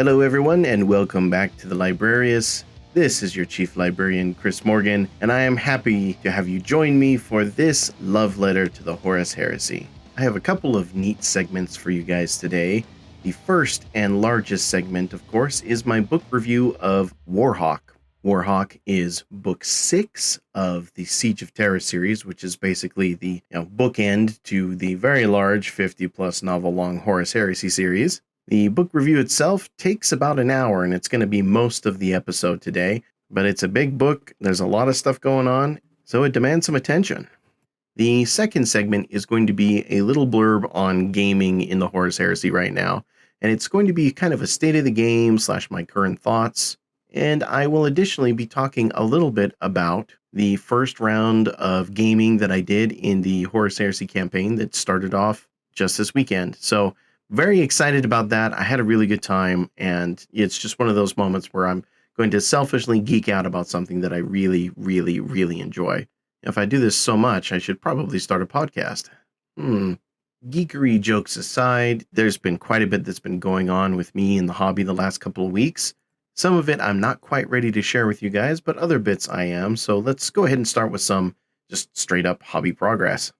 Hello everyone and welcome back to the Librarius. This is your Chief Librarian, Chris Morgan, and I am happy to have you join me for this love letter to the Horus Heresy. I have a couple of neat segments for you guys today. The first and largest segment, of course, is my book review of Warhawk. Warhawk is book 6 of the Siege of Terra series, which is basically the bookend to the very large 50-plus novel-long Horus Heresy series. The book review itself takes about an hour, and it's going to be most of the episode today, but it's a big book, there's a lot of stuff going on, so it demands some attention. The second segment is going to be a little blurb on gaming in the Horus Heresy right now, and it's going to be kind of a state of the game / my current thoughts, and I will additionally be talking a little bit about the first round of gaming that I did in the Horus Heresy campaign that started off just this weekend. So very excited about that. I had a really good time, and it's just one of those moments where I'm going to selfishly geek out about something that I really, really, really enjoy. If I do this so much, I should probably start a podcast. Geekery jokes aside, there's been quite a bit that's been going on with me in the hobby the last couple of weeks. Some of it I'm not quite ready to share with you guys, but other bits I am, so let's go ahead and start with some just straight up hobby progress.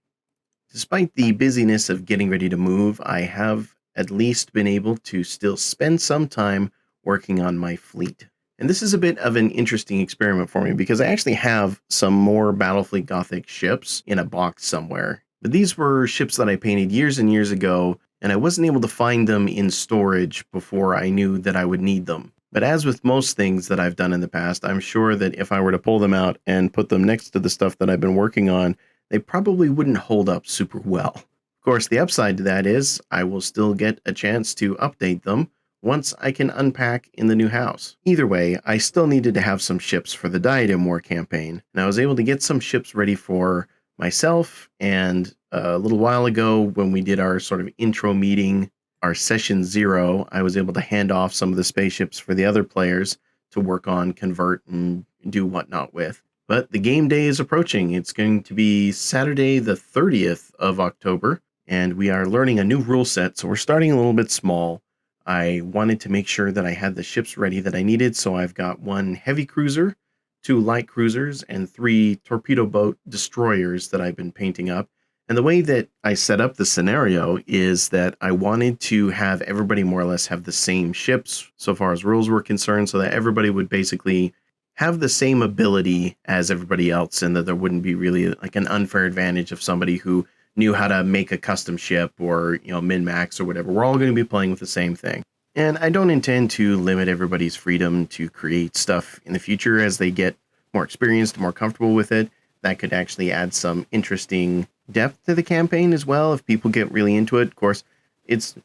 Despite the busyness of getting ready to move, I have at least been able to still spend some time working on my fleet. And this is a bit of an interesting experiment for me because I actually have some more Battlefleet Gothic ships in a box somewhere. But these were ships that I painted years and years ago, and I wasn't able to find them in storage before I knew that I would need them. But as with most things that I've done in the past, I'm sure that if I were to pull them out and put them next to the stuff that I've been working on, they probably wouldn't hold up super well. Of course, the upside to that is I will still get a chance to update them once I can unpack in the new house. Either way, I still needed to have some ships for the Diadem War campaign, and I was able to get some ships ready for myself, and a little while ago when we did our sort of intro meeting, our session 0, I was able to hand off some of the spaceships for the other players to work on, convert, and do whatnot with. But the game day is approaching. It's going to be Saturday the 30th of October, and we are learning a new rule set, so we're starting a little bit small. I wanted to make sure that I had the ships ready that I needed, so I've got 1 heavy cruiser, 2 light cruisers, and 3 torpedo boat destroyers that I've been painting up. And the way that I set up the scenario is that I wanted to have everybody more or less have the same ships so far as rules were concerned, so that everybody would basically have the same ability as everybody else, and that there wouldn't be really like an unfair advantage of somebody who knew how to make a custom ship or, min-max or whatever. We're all going to be playing with the same thing. And I don't intend to limit everybody's freedom to create stuff in the future as they get more experienced, more comfortable with it. That could actually add some interesting depth to the campaign as well if people get really into it. Of course,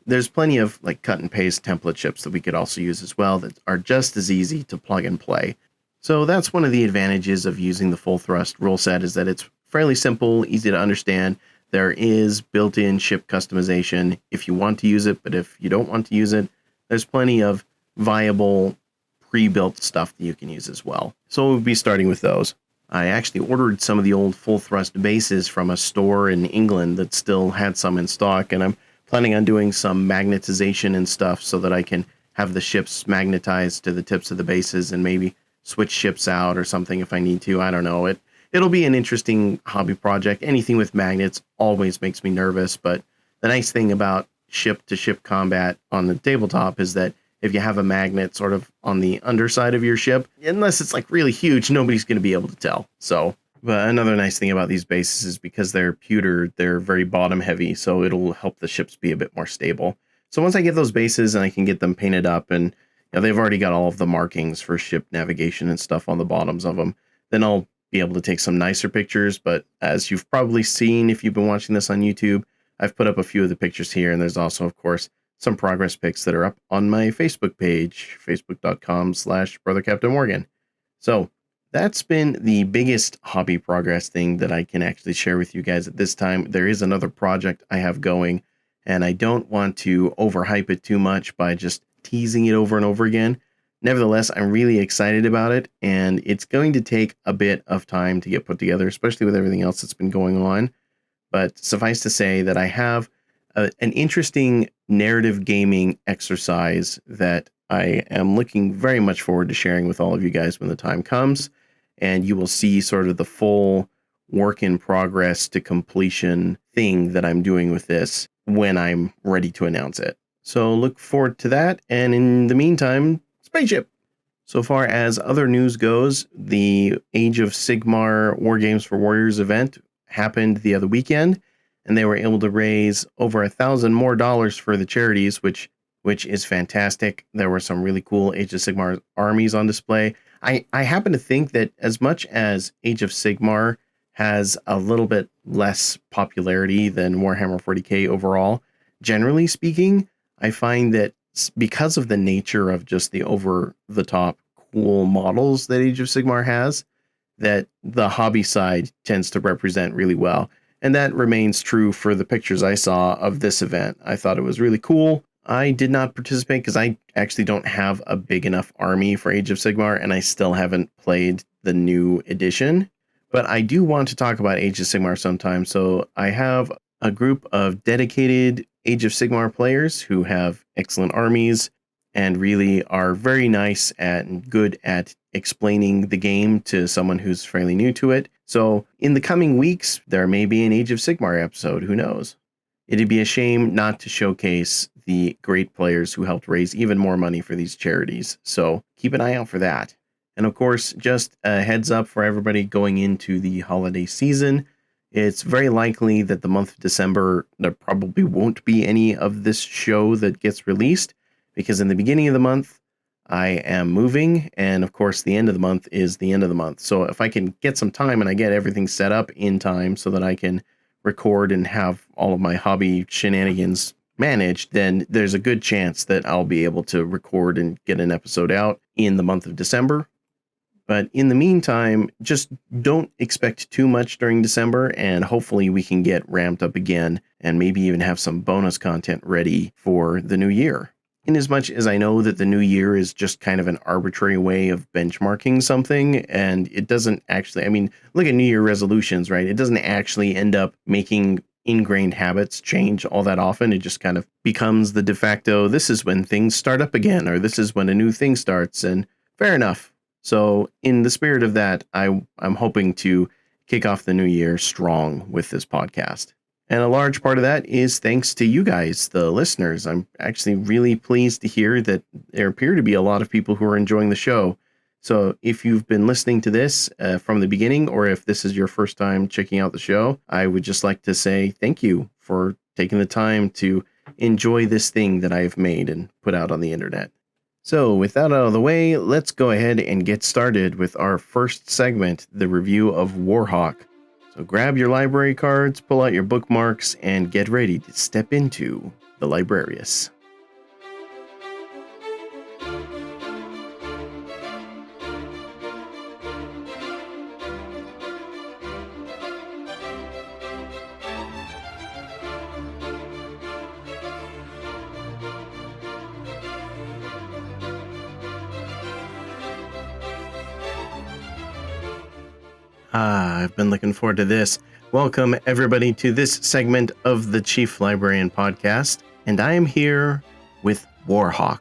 there's plenty of like cut and paste template ships that we could also use as well that are just as easy to plug and play. So that's one of the advantages of using the full thrust rule set, is that it's fairly simple, easy to understand. There is built-in ship customization if you want to use it, but if you don't want to use it, there's plenty of viable pre-built stuff that you can use as well. So we'll be starting with those. I actually ordered some of the old full thrust bases from a store in England that still had some in stock, and I'm planning on doing some magnetization and stuff so that I can have the ships magnetized to the tips of the bases and maybe switch ships out or something if I need to. I don't know. It'll be an interesting hobby project. Anything with magnets always makes me nervous, but the nice thing about ship-to-ship combat on the tabletop is that if you have a magnet sort of on the underside of your ship, unless it's like really huge, nobody's going to be able to tell. So, but another nice thing about these bases is because they're pewter, they're very bottom heavy, so it'll help the ships be a bit more stable. So once I get those bases and I can get them painted up, and they've already got all of the markings for ship navigation and stuff on the bottoms of them, then I'll be able to take some nicer pictures. But as you've probably seen if you've been watching this on YouTube, I've put up a few of the pictures here, and there's also, of course, some progress pics that are up on my Facebook page, facebook.com/BrotherCaptainMorgan. So that's been the biggest hobby progress thing that I can actually share with you guys at this time. There is another project I have going, and I don't want to overhype it too much by just teasing it over and over again. Nevertheless, I'm really excited about it, and it's going to take a bit of time to get put together, especially with everything else that's been going on. But suffice to say that I have an interesting narrative gaming exercise that I am looking very much forward to sharing with all of you guys when the time comes, and you will see sort of the full work in progress to completion thing that I'm doing with this when I'm ready to announce it. So look forward to that, and in the meantime, spaceship! So far as other news goes, the Age of Sigmar War Games for Warriors event happened the other weekend, and they were able to raise over $1,000 more for the charities, which is fantastic. There were some really cool Age of Sigmar armies on display. I happen to think that as much as Age of Sigmar has a little bit less popularity than Warhammer 40k overall, generally speaking, I find that because of the nature of just the over-the-top cool models that Age of Sigmar has, that the hobby side tends to represent really well. And that remains true for the pictures I saw of this event. I thought it was really cool. I did not participate because I actually don't have a big enough army for Age of Sigmar, and I still haven't played the new edition. But I do want to talk about Age of Sigmar sometime, so I have a group of dedicated Age of Sigmar players who have excellent armies and really are very nice and good at explaining the game to someone who's fairly new to it. So in the coming weeks, there may be an Age of Sigmar episode, who knows? It'd be a shame not to showcase the great players who helped raise even more money for these charities. So keep an eye out for that. And of course, just a heads up for everybody going into the holiday season, it's very likely that the month of December, there probably won't be any of this show that gets released, because in the beginning of the month, I am moving, and of course, the end of the month is the end of the month. So if I can get some time and I get everything set up in time so that I can record and have all of my hobby shenanigans managed, then there's a good chance that I'll be able to record and get an episode out in the month of December. But in the meantime, just don't expect too much during December, and hopefully we can get ramped up again and maybe even have some bonus content ready for the new year. Inasmuch as I know that the new year is just kind of an arbitrary way of benchmarking something, and it doesn't actually, I mean, look at New Year resolutions, right? It doesn't actually end up making ingrained habits change all that often. It just kind of becomes the de facto, this is when things start up again, or this is when a new thing starts, and fair enough. So in the spirit of that, I'm hoping to kick off the new year strong with this podcast. And a large part of that is thanks to you guys, the listeners. I'm actually really pleased to hear that there appear to be a lot of people who are enjoying the show. So if you've been listening to this from the beginning, or if this is your first time checking out the show, I would just like to say thank you for taking the time to enjoy this thing that I've made and put out on the internet. So with that out of the way, let's go ahead and get started with our first segment, the review of Warhawk. So grab your library cards, pull out your bookmarks, and get ready to step into the Librarius. I've been looking forward to this. Welcome, everybody, to this segment of the Chief Librarian podcast, and I am here with Warhawk.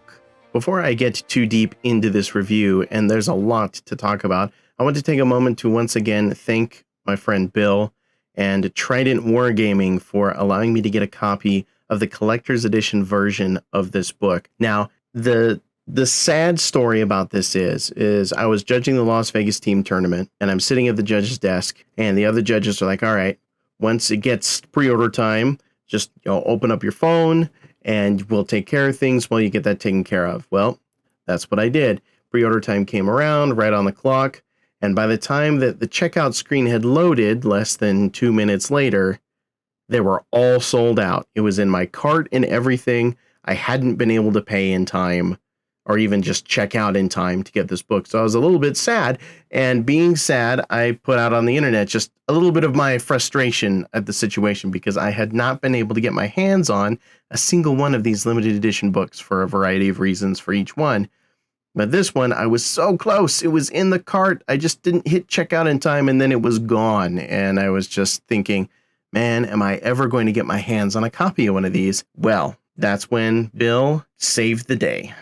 Before I get too deep into this review, and there's a lot to talk about, I want to take a moment to once again thank my friend Bill and Trident Wargaming for allowing me to get a copy of the collector's edition version of this book. Now, the sad story about this is I was judging the Las Vegas team tournament, and I'm sitting at the judge's desk, and the other judges are like, all right, once it gets pre-order time, just open up your phone and we'll take care of things while you get that taken care of. Well, that's what I did. Pre-order time came around right on the clock, and by the time that the checkout screen had loaded, less than 2 minutes later, they were all sold out. It was in my cart and everything. I hadn't been able to pay in time or even just check out in time to get this book. So I was a little bit sad, and being sad, I put out on the internet just a little bit of my frustration at the situation because I had not been able to get my hands on a single one of these limited edition books for a variety of reasons for each one. But this one, I was so close. It was in the cart. I just didn't hit checkout in time, and then it was gone. And I was just thinking, man, am I ever going to get my hands on a copy of one of these? Well, that's when Bill saved the day.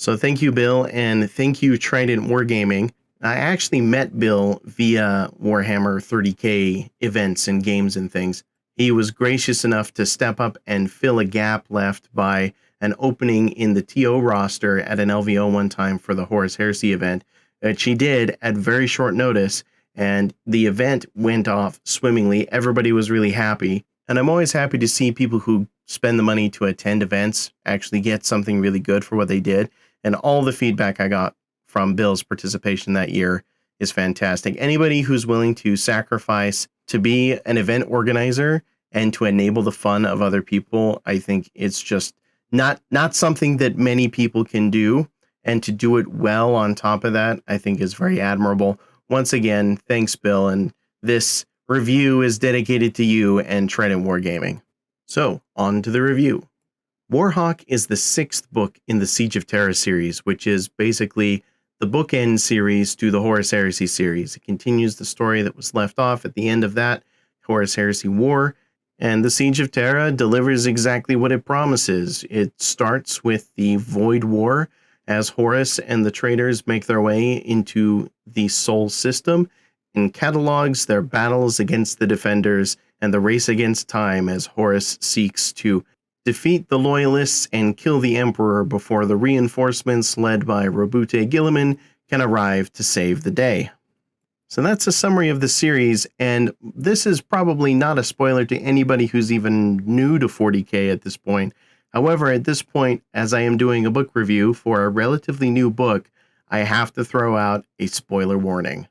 So thank you, Bill, and thank you, Trident Wargaming. I actually met Bill via Warhammer 30K events and games and things. He was gracious enough to step up and fill a gap left by an opening in the TO roster at an LVO one time for the Horus Heresy event, which he did at very short notice, and the event went off swimmingly. Everybody was really happy, and I'm always happy to see people who spend the money to attend events actually get something really good for what they did, and all the feedback I got from Bill's participation that year is fantastic. Anybody who's willing to sacrifice to be an event organizer and to enable the fun of other people, I think it's just not something that many people can do. And to do it well on top of that, I think is very admirable. Once again, thanks, Bill. And this review is dedicated to you and Trident Wargaming. So, on to the review. Warhawk is the 6th book in the Siege of Terra series, which is basically the bookend series to the Horus Heresy series. It continues the story that was left off at the end of that Horus Heresy war, and the Siege of Terra delivers exactly what it promises. It starts with the Void War, as Horus and the traitors make their way into the Sol system, and catalogs their battles against the defenders and the race against time as Horus seeks to defeat the Loyalists and kill the Emperor before the reinforcements led by Robute Guilliman can arrive to save the day. So that's a summary of the series, and this is probably not a spoiler to anybody who's even new to 40K at this point. However, at this point, as I am doing a book review for a relatively new book, I have to throw out a spoiler warning.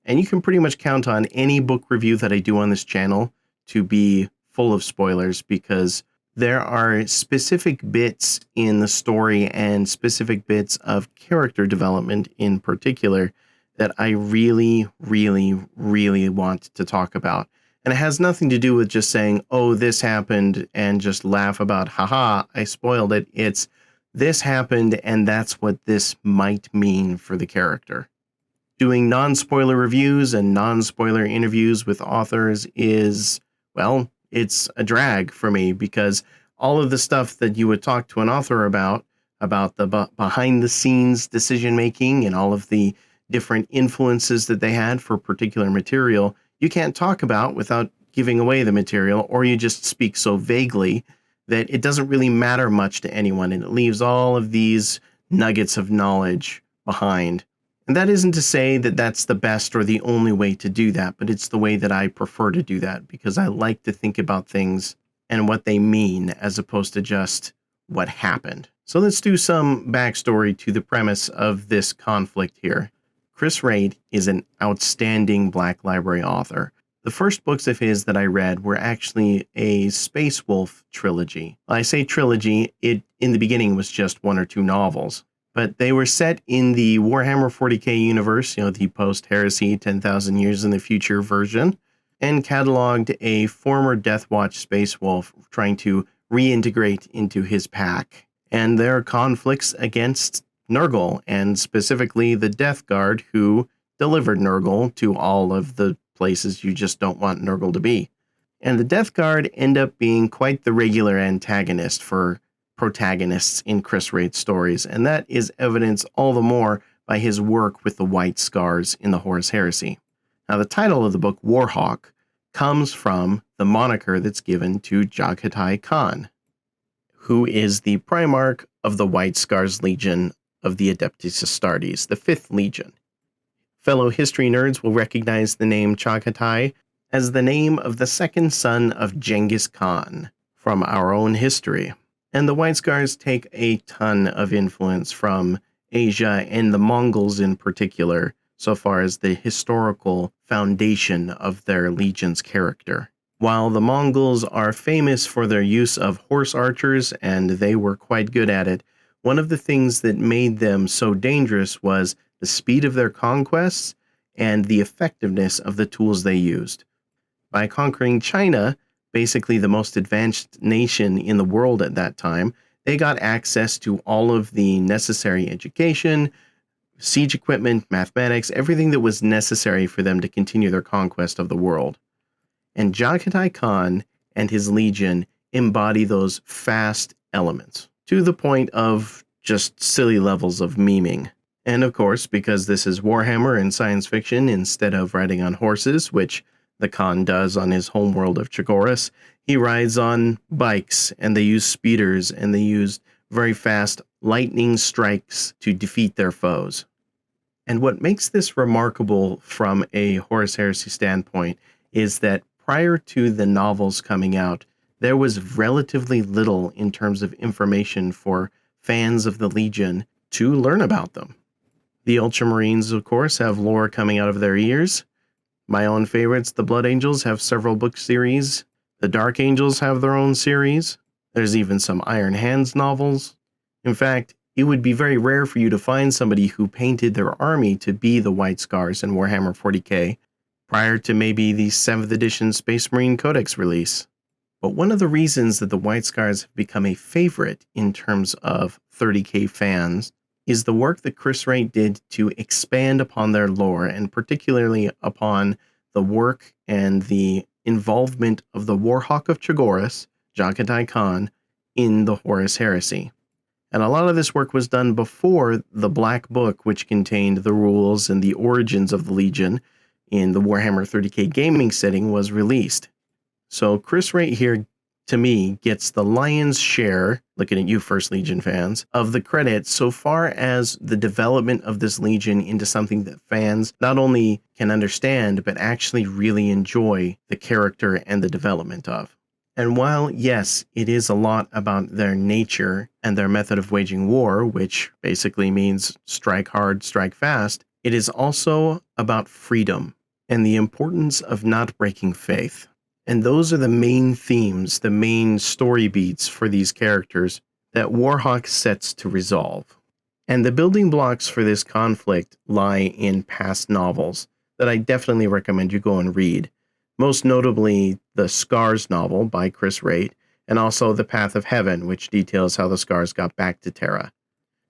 And you can pretty much count on any book review that I do on this channel to be full of spoilers, because there are specific bits in the story and specific bits of character development in particular that I really, really, really want to talk about. And it has nothing to do with just saying, oh, this happened, and just laugh about, haha, I spoiled it. It's, this happened, and that's what this might mean for the character. Doing non-spoiler reviews and non-spoiler interviews with authors is, well, it's a drag for me, because all of the stuff that you would talk to an author about the behind-the-scenes decision-making and all of the different influences that they had for particular material, you can't talk about without giving away the material, or you just speak so vaguely that it doesn't really matter much to anyone, and it leaves all of these nuggets of knowledge behind. And that isn't to say that that's the best or the only way to do that, but it's the way that I prefer to do that, because I like to think about things and what they mean as opposed to just what happened. So let's do some backstory to the premise of this conflict here. Chris Wright is an outstanding Black Library author. The first books of his that I read were actually a Space Wolf trilogy. I say trilogy, it in the beginning was just 1 or 2 novels, but they were set in the Warhammer 40K universe, the post-Heresy 10,000 years in the future version, and cataloged a former Death Watch Space Wolf trying to reintegrate into his pack, and their conflicts against Nurgle, and specifically the Death Guard, who delivered Nurgle to all of the places you just don't want Nurgle to be. And the Death Guard end up being quite the regular antagonist for protagonists in Chris Wright's stories, and that is evidenced all the more by his work with the White Scars in the Horus Heresy. Now, the title of the book, Warhawk, comes from the moniker that's given to Jaghatai Khan, who is the Primarch of the White Scars Legion of the Adeptus Astartes, the 5th Legion. Fellow history nerds will recognize the name Chagatai as the name of the second son of Genghis Khan from our own history. And the White Scars take a ton of influence from Asia and the Mongols in particular, so far as the historical foundation of their legion's character. While the Mongols are famous for their use of horse archers, and they were quite good at it, one of the things that made them so dangerous was the speed of their conquests and the effectiveness of the tools they used. By conquering China, basically the most advanced nation in the world at that time, they got access to all of the necessary education, siege equipment, mathematics, everything that was necessary for them to continue their conquest of the world. And Jaghatai Khan and his legion embody those fast elements, to the point of just silly levels of memeing. And of course, because this is Warhammer and science fiction, instead of riding on horses, which the Khan does on his homeworld of Chagoras, he rides on bikes, and they use speeders, and they use very fast lightning strikes to defeat their foes. And what makes this remarkable from a Horus Heresy standpoint is that prior to the novels coming out, there was relatively little in terms of information for fans of the Legion to learn about them. The Ultramarines, of course, have lore coming out of their ears. My own favorites, the Blood Angels, have several book series. The Dark Angels have their own series. There's even some Iron Hands novels. In fact, it would be very rare for you to find somebody who painted their army to be the White Scars in Warhammer 40k prior to maybe the 7th edition Space Marine Codex release. But one of the reasons that the White Scars have become a favorite in terms of 30k fans is the work that Chris Wright did to expand upon their lore, and particularly upon the work and the involvement of the Warhawk of Chagoras, Jakatai Khan, in the Horus Heresy. And a lot of this work was done before the Black Book, which contained the rules and the origins of the Legion in the Warhammer 30k gaming setting, was released. So Chris Wright here, to me, gets the lion's share, looking at you First Legion fans, of the credit so far as the development of this Legion into something that fans not only can understand, but actually really enjoy the character and the development of. And while, yes, it is a lot about their nature and their method of waging war, which basically means strike hard, strike fast, it is also about freedom and the importance of not breaking faith. And those are the main themes, the main story beats for these characters that Warhawk sets to resolve. And the building blocks for this conflict lie in past novels that I definitely recommend you go and read. Most notably, the Scars novel by Chris Wright, and also The Path of Heaven, which details how the Scars got back to Terra.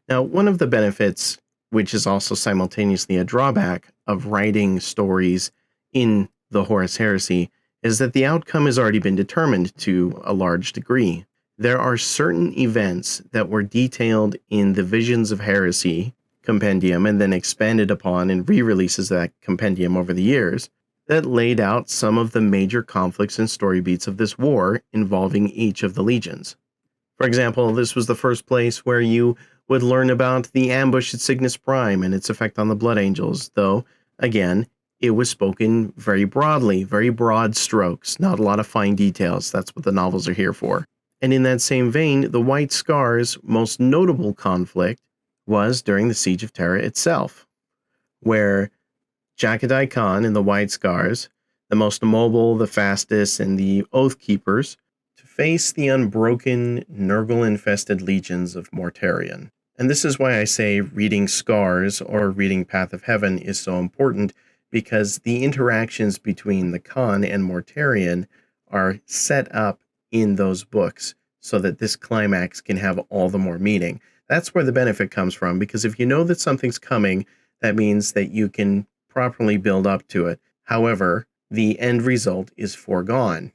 Now, one of the benefits, which is also simultaneously a drawback, of writing stories in the Horus Heresy, is that the outcome has already been determined to a large degree. There are certain events that were detailed in the Visions of Heresy compendium and then expanded upon in re-releases of that compendium over the years that laid out some of the major conflicts and story beats of this war involving each of the legions. For example, this was the first place where you would learn about the ambush at Cygnus Prime and its effect on the Blood Angels, though, again, it was spoken very broadly, very broad strokes, not a lot of fine details. That's what the novels are here for. And in that same vein, the White Scars' most notable conflict was during the Siege of Terra itself, where Jakatai Khan and the White Scars, the most mobile, the fastest, and the Oath Keepers, to face the unbroken, Nurgle-infested legions of Mortarion. And this is why I say reading Scars or reading Path of Heaven is so important, because the interactions between the Khan and Mortarion are set up in those books so that this climax can have all the more meaning. That's where the benefit comes from, because if you know that something's coming, that means that you can properly build up to it. However, the end result is foregone.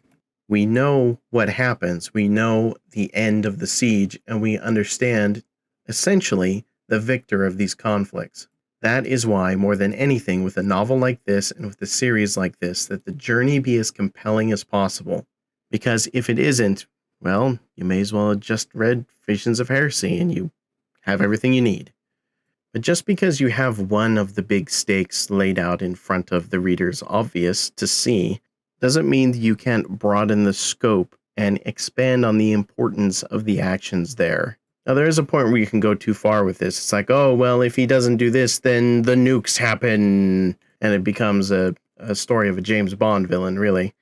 We know what happens. We know the end of the siege, and we understand, essentially, the victor of these conflicts. That is why, more than anything, with a novel like this and with a series like this, that the journey be as compelling as possible. Because if it isn't, well, you may as well have just read Visions of Heresy and you have everything you need. But just because you have one of the big stakes laid out in front of the readers obvious to see, doesn't mean that you can't broaden the scope and expand on the importance of the actions there. Now, there is a point where you can go too far with this. It's like, oh, well, if he doesn't do this, then the nukes happen. And it becomes a story of a James Bond villain, really.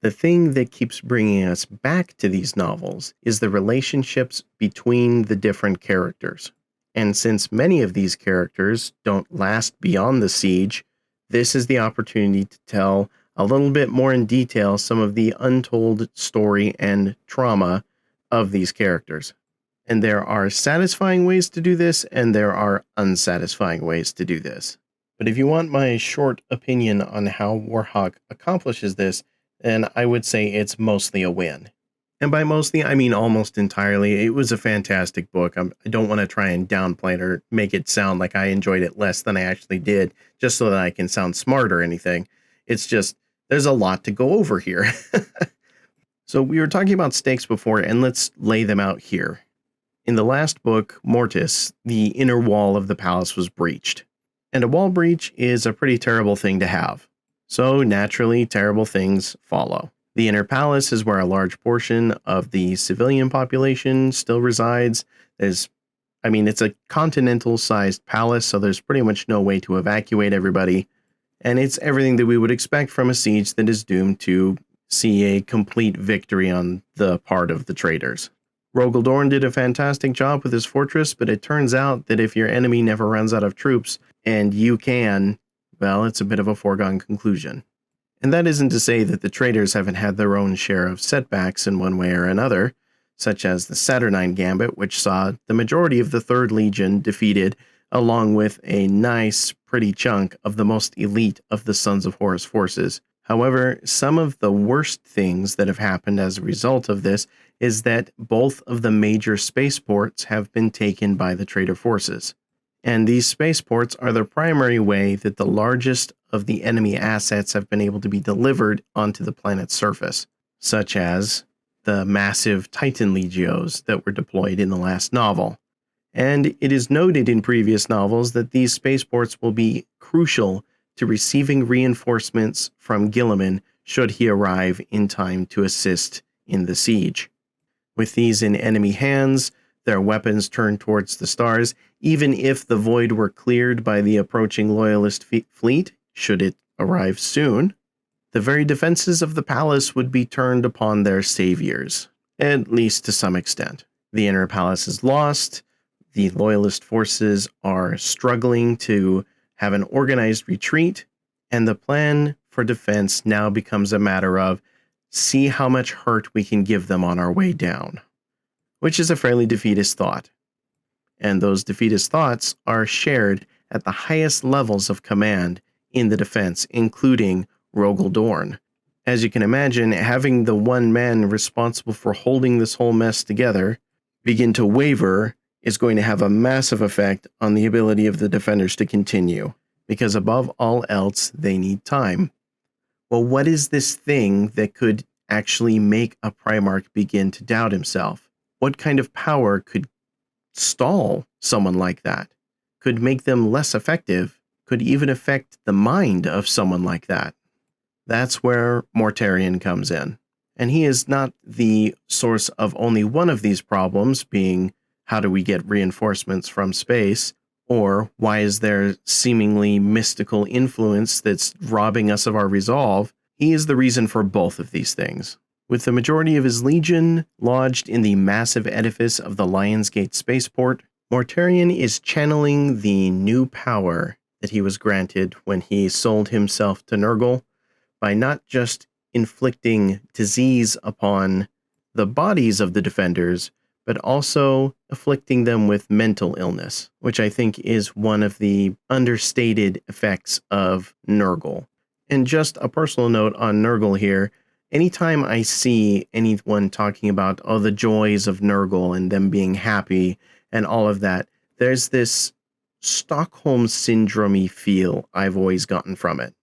The thing that keeps bringing us back to these novels is the relationships between the different characters. And since many of these characters don't last beyond the siege, this is the opportunity to tell a little bit more in detail some of the untold story and trauma of these characters. And there are satisfying ways to do this, and there are unsatisfying ways to do this. But if you want my short opinion on how Warhawk accomplishes this, then I would say it's mostly a win. And by mostly, I mean almost entirely. It was a fantastic book. I don't want to try and downplay it or make it sound like I enjoyed it less than I actually did, just so that I can sound smart or anything. It's just, there's a lot to go over here. So we were talking about stakes before, and let's lay them out here. In the last book, Mortis, the inner wall of the palace was breached. And a wall breach is a pretty terrible thing to have. So naturally, terrible things follow. The inner palace is where a large portion of the civilian population still resides. It's a continental-sized palace, so there's pretty much no way to evacuate everybody. And it's everything that we would expect from a siege that is doomed to see a complete victory on the part of the traitors. Rogaldorn did a fantastic job with his fortress, but it turns out that if your enemy never runs out of troops, and you can, well, it's a bit of a foregone conclusion. And that isn't to say that the traitors haven't had their own share of setbacks in one way or another, such as the Saturnine Gambit, which saw the majority of the 3rd Legion defeated, along with a nice, pretty chunk of the most elite of the Sons of Horus forces. However, some of the worst things that have happened as a result of this is that both of the major spaceports have been taken by the traitor forces. And these spaceports are the primary way that the largest of the enemy assets have been able to be delivered onto the planet's surface, such as the massive Titan Legios that were deployed in the last novel. And it is noted in previous novels that these spaceports will be crucial to receiving reinforcements from Guilliman should he arrive in time to assist in the siege. With these in enemy hands, their weapons turned towards the stars, even if the void were cleared by the approaching Loyalist fleet, should it arrive soon, the very defenses of the palace would be turned upon their saviors, at least to some extent. The inner palace is lost, the Loyalist forces are struggling to have an organized retreat, and the plan for defense now becomes a matter of see how much hurt we can give them on our way down, which is a fairly defeatist thought. And those defeatist thoughts are shared at the highest levels of command in the defense, including Rogaldorn. As you can imagine, having the one man responsible for holding this whole mess together begin to waver is going to have a massive effect on the ability of the defenders to continue, because above all else, they need time. Well, what is this thing that could actually make a Primarch begin to doubt himself? What kind of power could stall someone like that? Could make them less effective? Could even affect the mind of someone like that? That's where Mortarion comes in. And he is not the source of only one of these problems, being how do we get reinforcements from space, or why is there seemingly mystical influence that's robbing us of our resolve. He is the reason for both of these things. With the majority of his legion lodged in the massive edifice of the Lionsgate spaceport, Mortarion is channeling the new power that he was granted when he sold himself to Nurgle by not just inflicting disease upon the bodies of the defenders, but also afflicting them with mental illness, which I think is one of the understated effects of Nurgle. And just a personal note on Nurgle here, anytime I see anyone talking about, the joys of Nurgle and them being happy and all of that, there's this Stockholm Syndrome-y feel I've always gotten from it.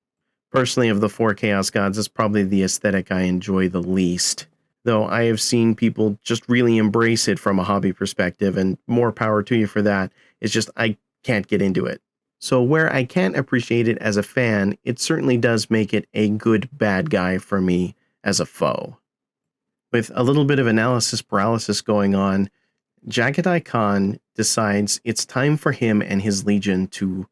Personally, of the 4 Chaos Gods, it's probably the aesthetic I enjoy the least, though I have seen people just really embrace it from a hobby perspective, and more power to you for that. It's just I can't get into it. So where I can't appreciate it as a fan, it certainly does make it a good bad guy for me as a foe. With a little bit of analysis paralysis going on, Jagatai Khan decides it's time for him and his legion to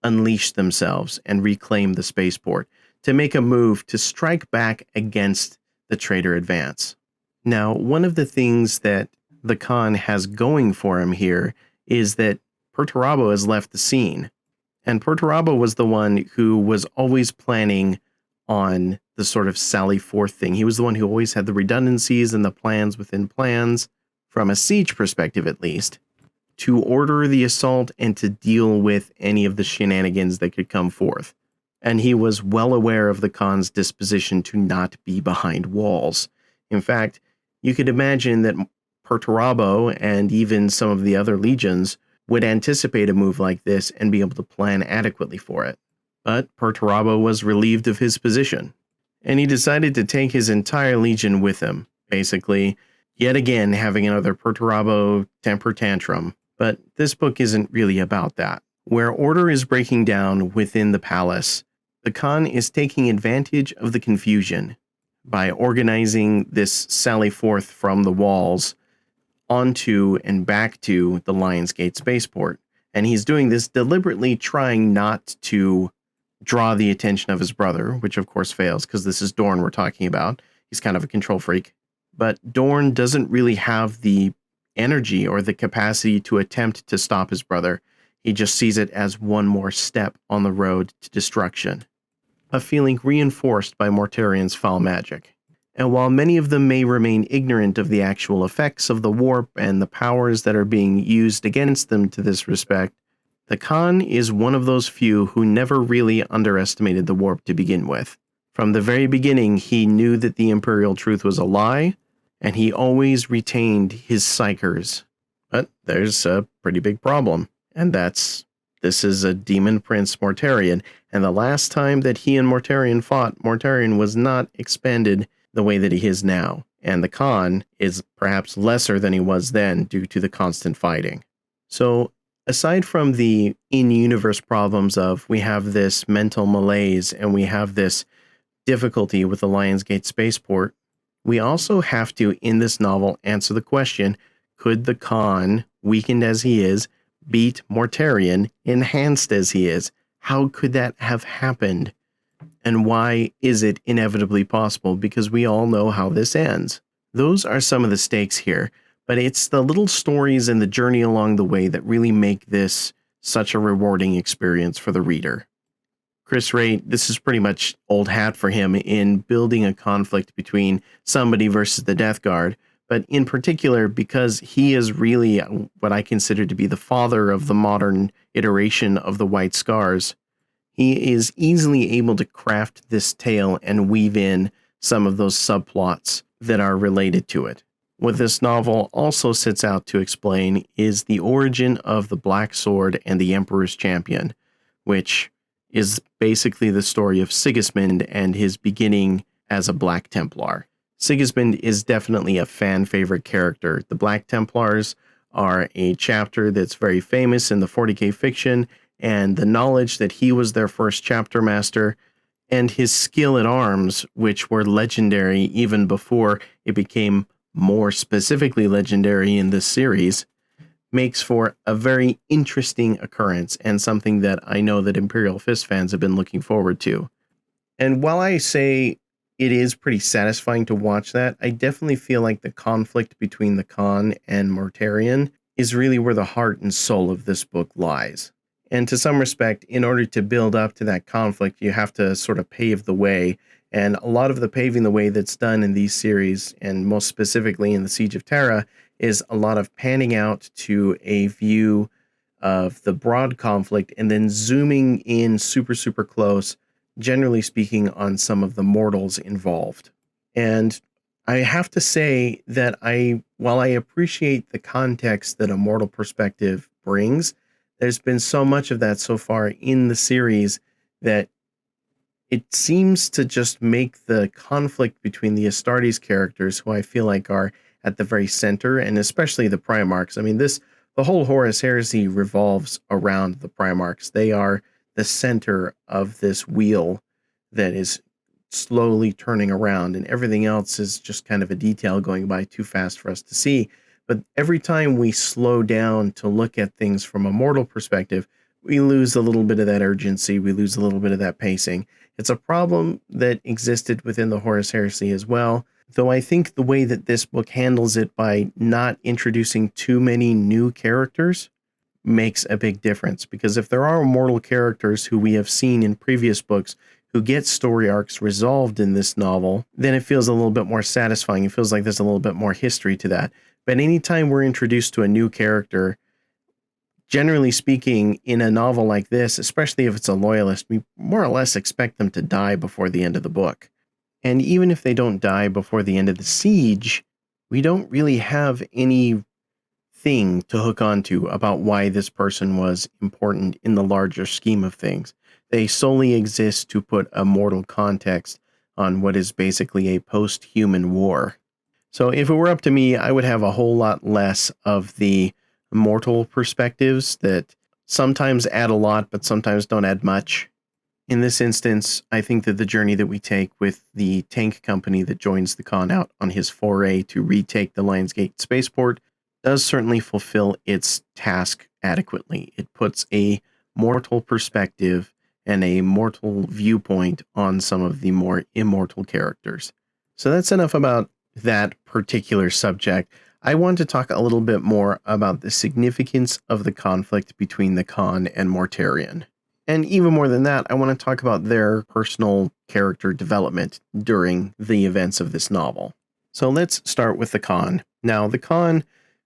unleash themselves and reclaim the spaceport, to make a move to strike back against the traitor advance. Now, one of the things that the Khan has going for him here is that Perturabo has left the scene, and Perturabo was the one who was always planning on the sort of sally forth thing. He was the one who always had the redundancies and the plans within plans, from a siege perspective at least, to order the assault and to deal with any of the shenanigans that could come forth. And he was well aware of the Khan's disposition to not be behind walls. In fact, You could imagine that Perturabo and even some of the other legions would anticipate a move like this and be able to plan adequately for it. But Perturabo was relieved of his position, and he decided to take his entire legion with him, basically, yet again having another Perturabo temper tantrum. But this book isn't really about that. Where order is breaking down within the palace, the Khan is taking advantage of the confusion by organizing this sally forth from the walls onto and back to the Lionsgate spaceport. And he's doing this deliberately, trying not to draw the attention of his brother, which of course fails because this is Dorn we're talking about. He's kind of a control freak. But Dorn doesn't really have the energy or the capacity to attempt to stop his brother. He just sees it as one more step on the road to destruction, a feeling reinforced by Mortarian's foul magic. And while many of them may remain ignorant of the actual effects of the warp and the powers that are being used against them to this respect, the Khan is one of those few who never really underestimated the warp to begin with. From the very beginning, he knew that the Imperial truth was a lie, and he always retained his psychers. But there's a pretty big problem, and this is a demon prince Mortarian, and the last time that he and Mortarian fought, Mortarian was not expanded the way that he is now, and the Khan is perhaps lesser than he was then due to the constant fighting. So, aside from the in-universe problems of we have this mental malaise and we have this difficulty with the Lionsgate spaceport, we also have to, in this novel, answer the question, could the Khan, weakened as he is, beat Mortarian, enhanced as he is? How could that have happened? And why is it inevitably possible? Because we all know how this ends. Those are some of the stakes here, but it's the little stories and the journey along the way that really make this such a rewarding experience for the reader. Chris Ray, this is pretty much old hat for him in building a conflict between somebody versus the Death Guard, but in particular because he is really what I consider to be the father of the modern iteration of the White Scars. He is easily able to craft this tale and weave in some of those subplots that are related to it. What this novel also sets out to explain is the origin of the Black Sword and the Emperor's Champion, which is basically the story of Sigismund and his beginning as a Black Templar. Sigismund is definitely a fan favorite character. The Black Templars are a chapter that's very famous in the 40k fiction, and the knowledge that he was their first chapter master and his skill at arms, which were legendary even before it became more specifically legendary in this series, makes for a very interesting occurrence and something that I know that Imperial Fist fans have been looking forward to. And while I say it is pretty satisfying to watch that, I definitely feel like the conflict between the Khan and Mortarian is really where the heart and soul of this book lies. And to some respect, in order to build up to that conflict, you have to sort of pave the way. And a lot of the paving the way that's done in these series, and most specifically in the Siege of Terra, is a lot of panning out to a view of the broad conflict and then zooming in super, super close, generally speaking, on some of the mortals involved. And I have to say that while I appreciate the context that a mortal perspective brings, there's been so much of that so far in the series that it seems to just make the conflict between the Astartes characters, who I feel like are at the very center, and especially the Primarchs. I mean, the whole Horus Heresy revolves around the Primarchs. They are the center of this wheel that is slowly turning around, and everything else is just kind of a detail going by too fast for us to see. But every time we slow down to look at things from a mortal perspective, we lose a little bit of that urgency, we lose a little bit of that pacing. It's a problem that existed within the Horus Heresy as well, though I think the way that this book handles it by not introducing too many new characters makes a big difference. Because if there are mortal characters who we have seen in previous books who get story arcs resolved in this novel, then it feels a little bit more satisfying. It feels like there's a little bit more history to that. But anytime we're introduced to a new character, generally speaking, in a novel like this, especially if it's a loyalist, we more or less expect them to die before the end of the book. And even if they don't die before the end of the siege, we don't really have any thing to hook onto about why this person was important in the larger scheme of things. They solely exist to put a mortal context on what is basically a post-human war. So if it were up to me, I would have a whole lot less of the mortal perspectives that sometimes add a lot, but sometimes don't add much. In this instance, I think that the journey that we take with the tank company that joins the Khan out on his foray to retake the Lionsgate spaceport does certainly fulfill its task adequately. It puts a mortal perspective and a mortal viewpoint on some of the more immortal characters. So that's enough about that particular subject. I want to talk a little bit more about the significance of the conflict between the Khan and Mortarion. And even more than that, I want to talk about their personal character development during the events of this novel. So let's start with the Khan. Now, the Khan,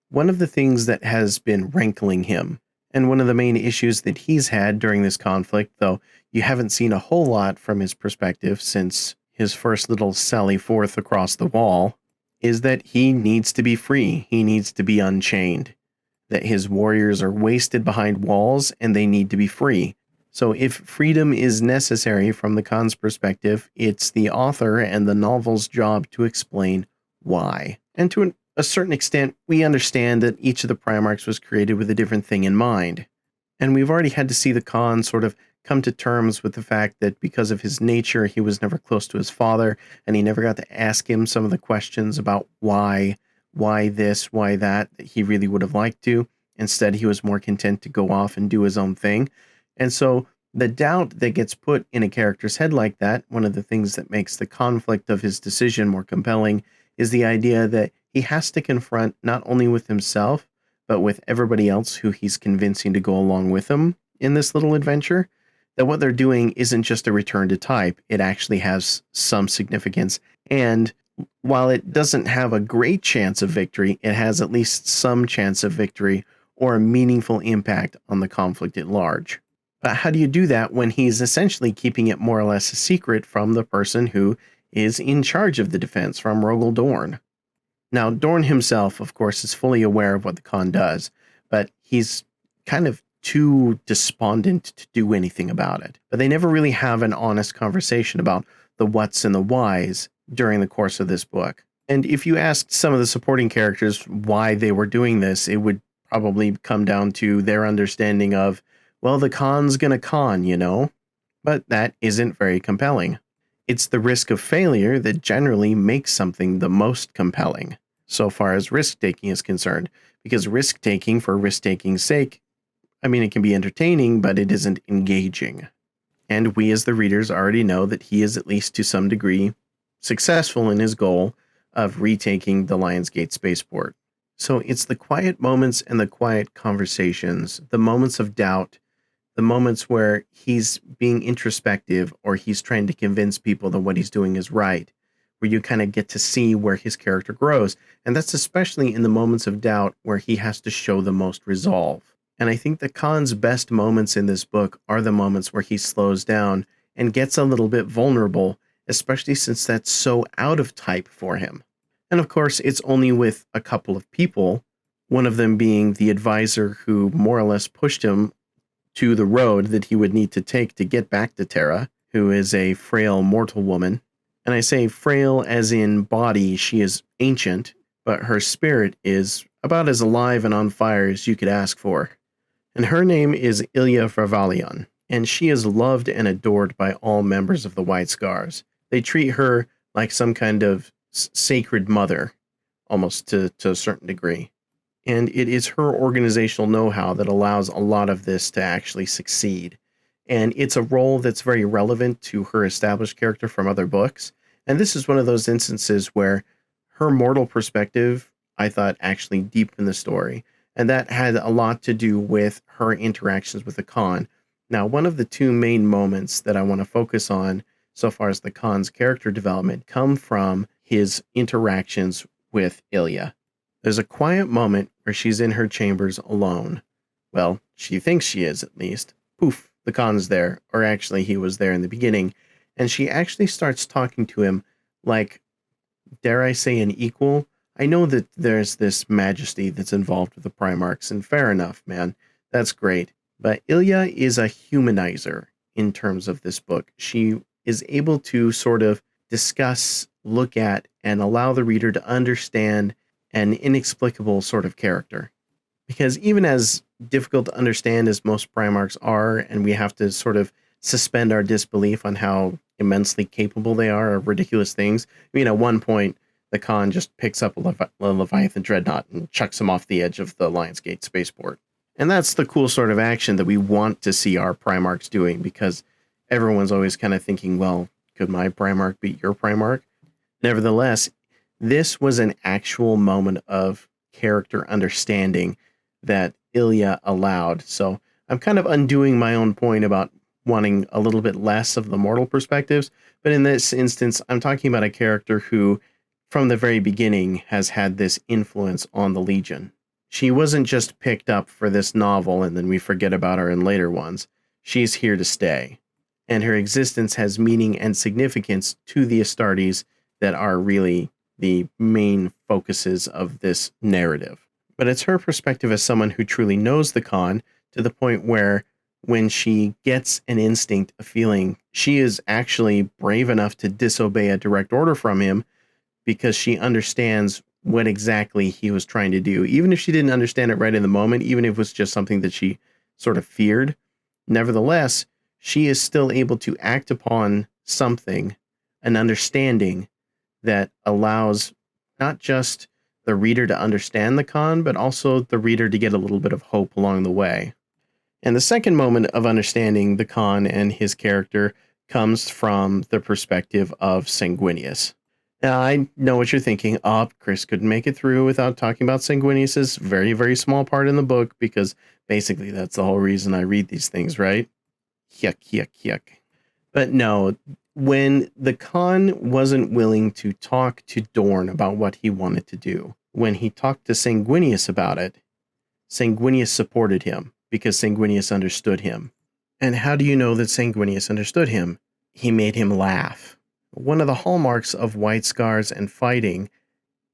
one of the things that has been rankling him, and one of the main issues that he's had during this conflict, though you haven't seen a whole lot from his perspective since his first little sally forth across the wall, is that he needs to be free. He needs to be unchained. That his warriors are wasted behind walls and they need to be free. So if freedom is necessary from the Khan's perspective, it's the author and the novel's job to explain why. And to a certain extent, we understand that each of the Primarchs was created with a different thing in mind. And we've already had to see the Khan sort of come to terms with the fact that because of his nature, he was never close to his father, and he never got to ask him some of the questions about why this, why that he really would have liked to. Instead, he was more content to go off and do his own thing. And so the doubt that gets put in a character's head like that, one of the things that makes the conflict of his decision more compelling, is the idea that he has to confront not only with himself, but with everybody else who he's convincing to go along with him in this little adventure, that what they're doing isn't just a return to type. It actually has some significance. And while it doesn't have a great chance of victory, it has at least some chance of victory or a meaningful impact on the conflict at large. But how do you do that when he's essentially keeping it more or less a secret from the person who is in charge of the defense, from Rogel Dorn? Now, Dorn himself, of course, is fully aware of what the Khan does, but he's kind of too despondent to do anything about it. But they never really have an honest conversation about the whats and the whys during the course of this book. And if you asked some of the supporting characters why they were doing this, it would probably come down to their understanding of, well, the Khan's gonna con, you know? But that isn't very compelling. It's the risk of failure that generally makes something the most compelling, so far as risk-taking is concerned. Because risk-taking for risk-taking's sake, I mean, it can be entertaining, but it isn't engaging. And we as the readers already know that he is, at least to some degree, successful in his goal of retaking the Lionsgate spaceport. So it's the quiet moments and the quiet conversations, the moments of doubt, the moments where he's being introspective or he's trying to convince people that what he's doing is right, where you kind of get to see where his character grows. And that's especially in the moments of doubt where he has to show the most resolve. And I think the Khan's best moments in this book are the moments where he slows down and gets a little bit vulnerable, especially since that's so out of type for him. And of course, it's only with a couple of people, one of them being the advisor who more or less pushed him to the road that he would need to take to get back to Terra, who is a frail mortal woman. And I say frail as in body, she is ancient, but her spirit is about as alive and on fire as you could ask for. And her name is Ilya Farvalion, and she is loved and adored by all members of the White Scars. They treat her like some kind of sacred mother, almost to a certain degree. And it is her organizational know-how that allows a lot of this to actually succeed. And it's a role that's very relevant to her established character from other books. And this is one of those instances where her mortal perspective, I thought, actually deepened the story. And that had a lot to do with her interactions with the Khan. Now, one of the two main moments that I want to focus on so far as the Khan's character development come from his interactions with Ilya. There's a quiet moment where she's in her chambers alone. Well, she thinks she is, at least. Poof, the Khan's there, or actually he was there in the beginning, and she actually starts talking to him like, dare I say, an equal. I know that there's this majesty that's involved with the Primarchs, and fair enough, man. That's great. But Ilya is a humanizer in terms of this book. She is able to sort of discuss, look at, and allow the reader to understand an inexplicable sort of character. Because even as difficult to understand as most Primarchs are, and we have to sort of suspend our disbelief on how immensely capable they are of ridiculous things. I mean, at one point, the Khan just picks up a Leviathan Dreadnought and chucks him off the edge of the Lionsgate spaceport. And that's the cool sort of action that we want to see our Primarchs doing, because everyone's always kind of thinking, well, could my Primarch beat your Primarch? Nevertheless, this was an actual moment of character understanding that Ilya allowed. So I'm kind of undoing my own point about wanting a little bit less of the mortal perspectives. But in this instance, I'm talking about a character who, from the very beginning, has had this influence on the Legion. She wasn't just picked up for this novel and then we forget about her in later ones. She's here to stay. And her existence has meaning and significance to the Astartes that are really the main focuses of this narrative. But it's her perspective as someone who truly knows the Khan, to the point where when she gets an instinct, a feeling, she is actually brave enough to disobey a direct order from him because she understands what exactly he was trying to do. Even if she didn't understand it right in the moment, even if it was just something that she sort of feared, nevertheless, she is still able to act upon something, an understanding that allows not just the reader to understand the Khan, but also the reader to get a little bit of hope along the way. And the second moment of understanding the Khan and his character comes from the perspective of Sanguinius. Now, I know what you're thinking. Chris couldn't make it through without talking about Sanguinius' very, very small part in the book, because basically that's the whole reason I read these things, right? Yuck, yuck, yuck. But no, when the Khan wasn't willing to talk to Dorn about what he wanted to do, when he talked to Sanguinius about it, Sanguinius supported him because Sanguinius understood him. And how do you know that Sanguinius understood him? He made him laugh. One of the hallmarks of White Scars and fighting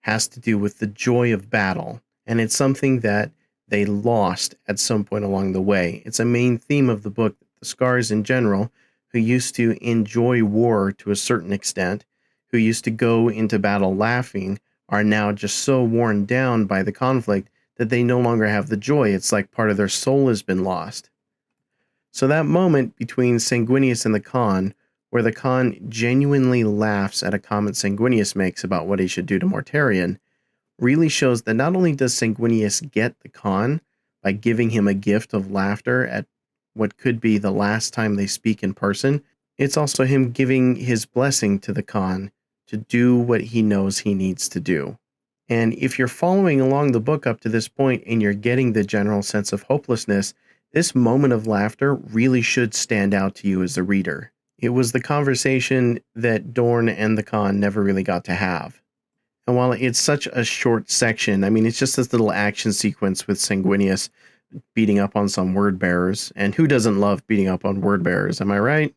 has to do with the joy of battle, and it's something that they lost at some point along the way. It's a main theme of the book. The Scars in general, who used to enjoy war to a certain extent, who used to go into battle laughing, are now just so worn down by the conflict that they no longer have the joy. It's like part of their soul has been lost. So that moment between Sanguinius and the Khan, where the Khan genuinely laughs at a comment Sanguinius makes about what he should do to Mortarion, really shows that not only does Sanguinius get the Khan by giving him a gift of laughter at what could be the last time they speak in person, it's also him giving his blessing to the Khan to do what he knows he needs to do. And if you're following along the book up to this point and you're getting the general sense of hopelessness, this moment of laughter really should stand out to you as a reader. It was the conversation that Dorn and the Khan never really got to have. And while it's such a short section, I mean, it's just this little action sequence with Sanguinius beating up on some word bearers, and who doesn't love beating up on word bearers, am I right?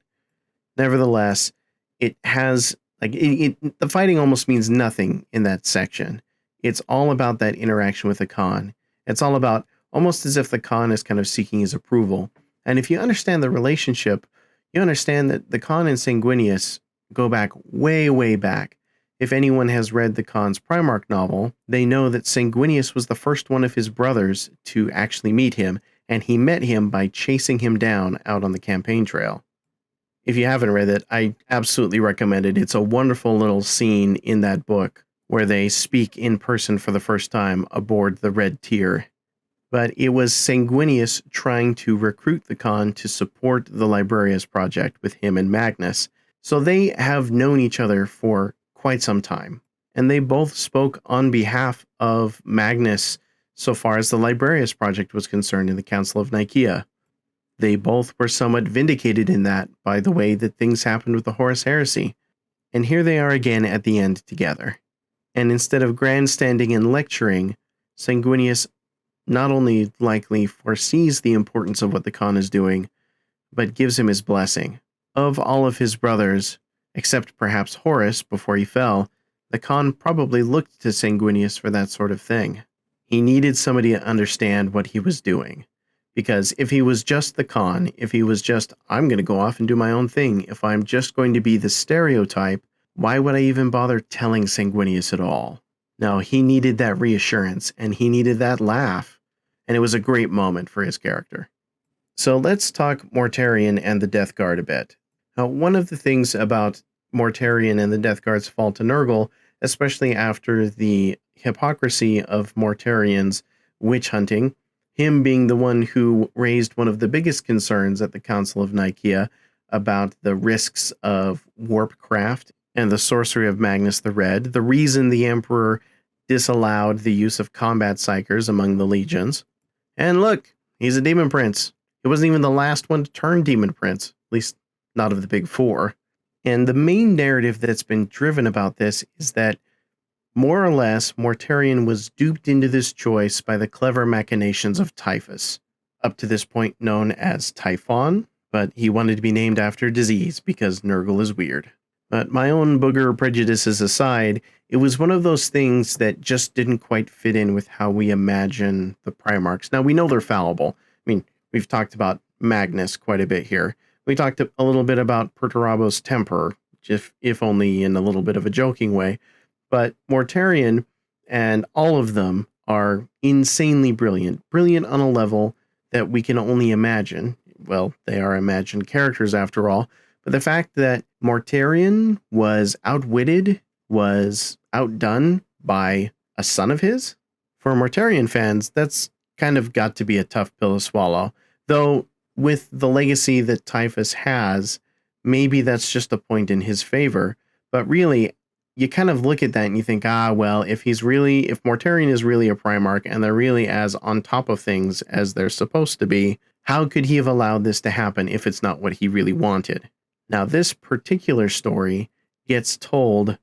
Nevertheless, it has, the fighting almost means nothing in that section. It's all about that interaction with the Khan. It's all about almost as if the Khan is kind of seeking his approval. And if you understand the relationship, you understand that the Khan and Sanguinius go back way, way back. If anyone has read the Khan's Primarch novel, they know that Sanguinius was the first one of his brothers to actually meet him, and he met him by chasing him down out on the campaign trail. If you haven't read it, I absolutely recommend it. It's a wonderful little scene in that book where they speak in person for the first time aboard the Red Tier. But it was Sanguinius trying to recruit the Khan to support the Librarius project with him and Magnus. So they have known each other for quite some time, and they both spoke on behalf of Magnus so far as the Librarius project was concerned in the Council of Nicaea. They both were somewhat vindicated in that by the way that things happened with the Horus Heresy. And here they are again at the end together. And instead of grandstanding and lecturing, Sanguinius not only likely foresees the importance of what the Khan is doing, but gives him his blessing. Of all of his brothers, except perhaps Horus before he fell, The Khan probably looked to Sanguinius for that sort of thing. He needed somebody to understand what he was doing. Because if he was just the Khan, if he was just, I'm going to go off and do my own thing, if I'm just going to be the stereotype, why would I even bother telling Sanguinius at all? No, he needed that reassurance, and he needed that laugh, and it was a great moment for his character. So let's talk Mortarion and the Death Guard a bit. Now, one of the things about Mortarion and the Death Guard's fall to Nurgle, especially after the hypocrisy of Mortarion's witch hunting, him being the one who raised one of the biggest concerns at the Council of Nicaea about the risks of warp craft and the sorcery of Magnus the Red, the reason the Emperor disallowed the use of combat psychers among the legions. And look, he's a demon prince. He wasn't even the last one to turn demon prince, at least not of the big four. And the main narrative that's been driven about this is that more or less Mortarion was duped into this choice by the clever machinations of Typhus, up to this point known as Typhon, but he wanted to be named after disease because Nurgle is weird. But my own booger prejudices aside, it was one of those things that just didn't quite fit in with how we imagine the Primarchs. Now, we know they're fallible. I mean, we've talked about Magnus quite a bit here. We talked a little bit about Perturabo's temper, if only in a little bit of a joking way. But Mortarion and all of them are insanely brilliant. Brilliant on a level that we can only imagine. Well, they are imagined characters after all. But the fact that Mortarion was outwitted, was outdone by a son of his, for Mortarion fans, that's kind of got to be a tough pill to swallow. Though, with the legacy that Typhus has, maybe that's just a point in his favor. But really, you kind of look at that and you think, well, if Mortarion is really a Primarch and they're really as on top of things as they're supposed to be, how could he have allowed this to happen if it's not what he really wanted? Now, this particular story gets told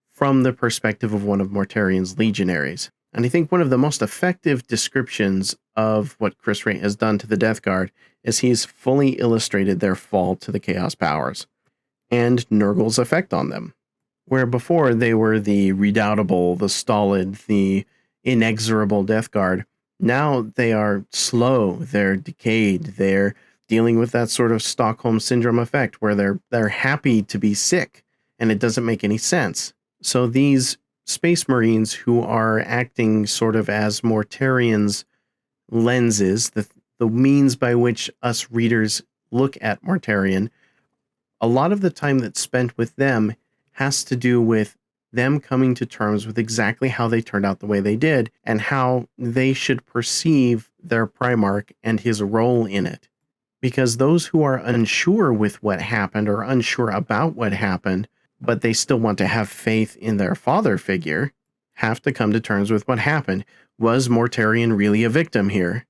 from the perspective of one of Mortarion's legionaries. And I think one of the most effective descriptions of what Chris Ray has done to the Death Guard is he's fully illustrated their fall to the Chaos Powers and Nurgle's effect on them. Where before they were the redoubtable, the stolid, the inexorable Death Guard, now they are slow, they're decayed, they're dealing with that sort of Stockholm Syndrome effect where they're happy to be sick and it doesn't make any sense. So these Space Marines who are acting sort of as Mortarion's lenses, the means by which us readers look at Mortarion, a lot of the time that's spent with them has to do with them coming to terms with exactly how they turned out the way they did and how they should perceive their Primarch and his role in it. Because those who are unsure with what happened or unsure about what happened, but they still want to have faith in their father figure, have to come to terms with what happened. Was Mortarion really a victim here?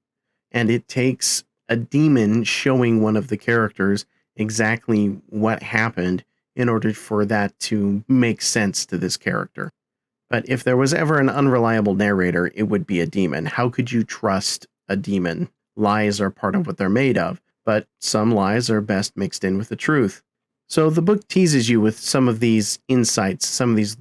And it takes a demon showing one of the characters exactly what happened in order for that to make sense to this character. But if there was ever an unreliable narrator, it would be a demon. How could you trust a demon? Lies are part of what they're made of, but some lies are best mixed in with the truth. So the book teases you with some of these insights, some of these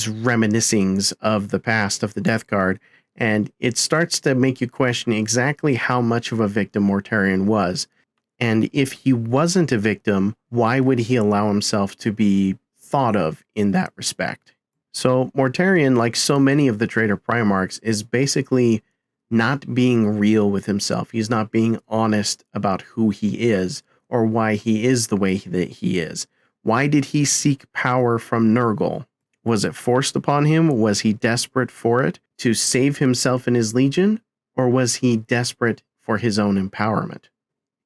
reminiscings of the past of the Death Guard, and it starts to make you question exactly how much of a victim Mortarion was. And if he wasn't a victim, why would he allow himself to be thought of in that respect? So Mortarion, like so many of the traitor Primarchs, is basically not being real with himself. He's not being honest about who he is or why he is the way that he is. Why did he seek power from Nurgle? Was it forced upon him? Was he desperate for it to save himself and his legion? Or was he desperate for his own empowerment?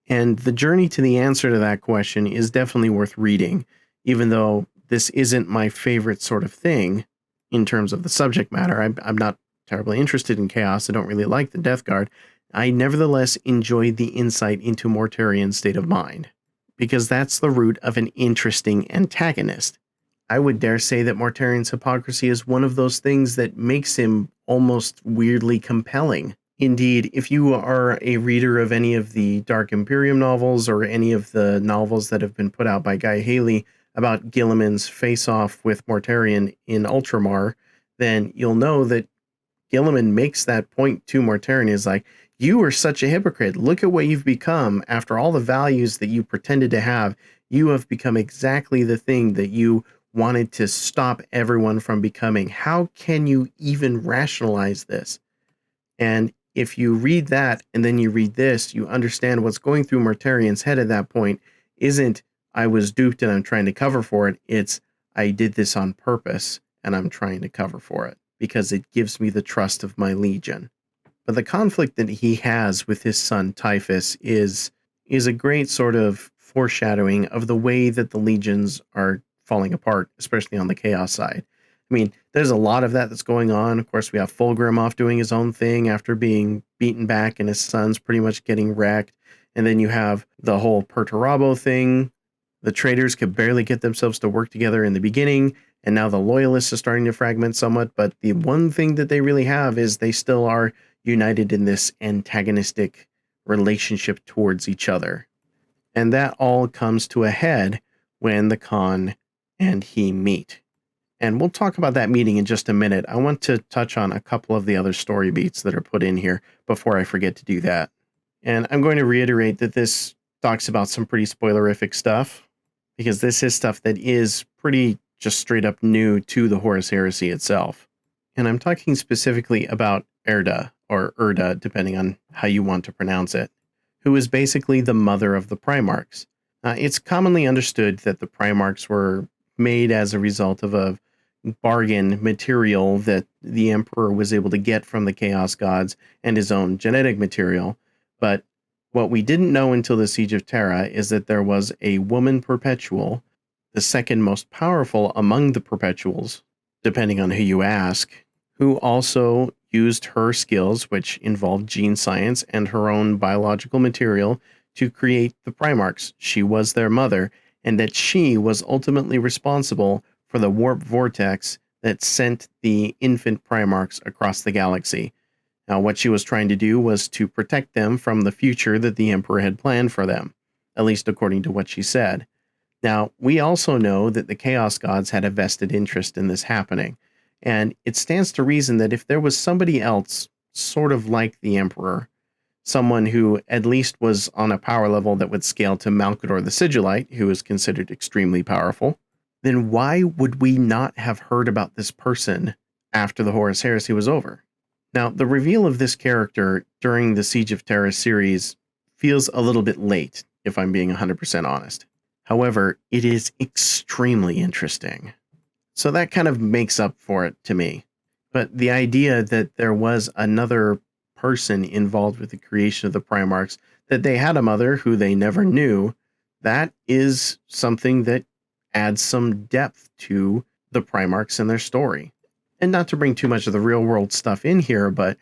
And the journey to the answer to that question is definitely worth reading, even though this isn't my favorite sort of thing in terms of the subject matter. I'm not terribly interested in chaos. I don't really like the Death Guard. I nevertheless enjoyed the insight into Mortarion's state of mind, because that's the root of an interesting antagonist. I would dare say that Mortarion's hypocrisy is one of those things that makes him almost weirdly compelling. Indeed, if you are a reader of any of the Dark Imperium novels or any of the novels that have been put out by Guy Haley about Guilliman's face-off with Mortarion in Ultramar, then you'll know that Gilliman makes that point to Mortarion, is like, you are such a hypocrite. Look at what you've become. After all the values that you pretended to have, you have become exactly the thing that you wanted to stop everyone from becoming. How can you even rationalize this? And if you read that and then you read this, you understand what's going through Mortarion's head at that point isn't, I was duped and I'm trying to cover for it. It's, I did this on purpose and I'm trying to cover for it because it gives me the trust of my legion. But the conflict that he has with his son Typhus is a great sort of foreshadowing of the way that the legions are falling apart, especially on the Chaos side. I mean, there's a lot of that that's going on. Of course, we have Fulgrim off doing his own thing after being beaten back, and his son's pretty much getting wrecked. And then you have the whole Perturabo thing. The traitors could barely get themselves to work together in the beginning, and now the loyalists are starting to fragment somewhat. But the one thing that they really have is they still are united in this antagonistic relationship towards each other. And that all comes to a head when the Khan and he meet. And we'll talk about that meeting in just a minute. I want to touch on a couple of the other story beats that are put in here before I forget to do that. And I'm going to reiterate that this talks about some pretty spoilerific stuff, because this is stuff that is pretty just straight up new to the Horus Heresy itself. And I'm talking specifically about Erda, or Erda, depending on how you want to pronounce it, who is basically the mother of the Primarchs. It's commonly understood that the Primarchs were made as a result of a bargain material that the Emperor was able to get from the Chaos Gods and his own genetic material. But what we didn't know until the Siege of Terra is that there was a woman perpetual, the second most powerful among the perpetuals, depending on who you ask, who also used her skills, which involved gene science and her own biological material, to create the Primarchs. She was their mother, and that she was ultimately responsible for the warp vortex that sent the infant Primarchs across the galaxy. Now, what she was trying to do was to protect them from the future that the Emperor had planned for them, at least according to what she said. Now, we also know that the Chaos Gods had a vested interest in this happening, and it stands to reason that if there was somebody else sort of like the Emperor, someone who at least was on a power level that would scale to Malkador the Sigillite, who is considered extremely powerful, then why would we not have heard about this person after the Horus Heresy was over? Now, the reveal of this character during the Siege of Terra series feels a little bit late, if I'm being 100% honest. However, it is extremely interesting. So that kind of makes up for it to me. But the idea that there was another person involved with the creation of the Primarchs, that they had a mother who they never knew, that is something that adds some depth to the Primarchs and their story. And not to bring too much of the real world stuff in here, but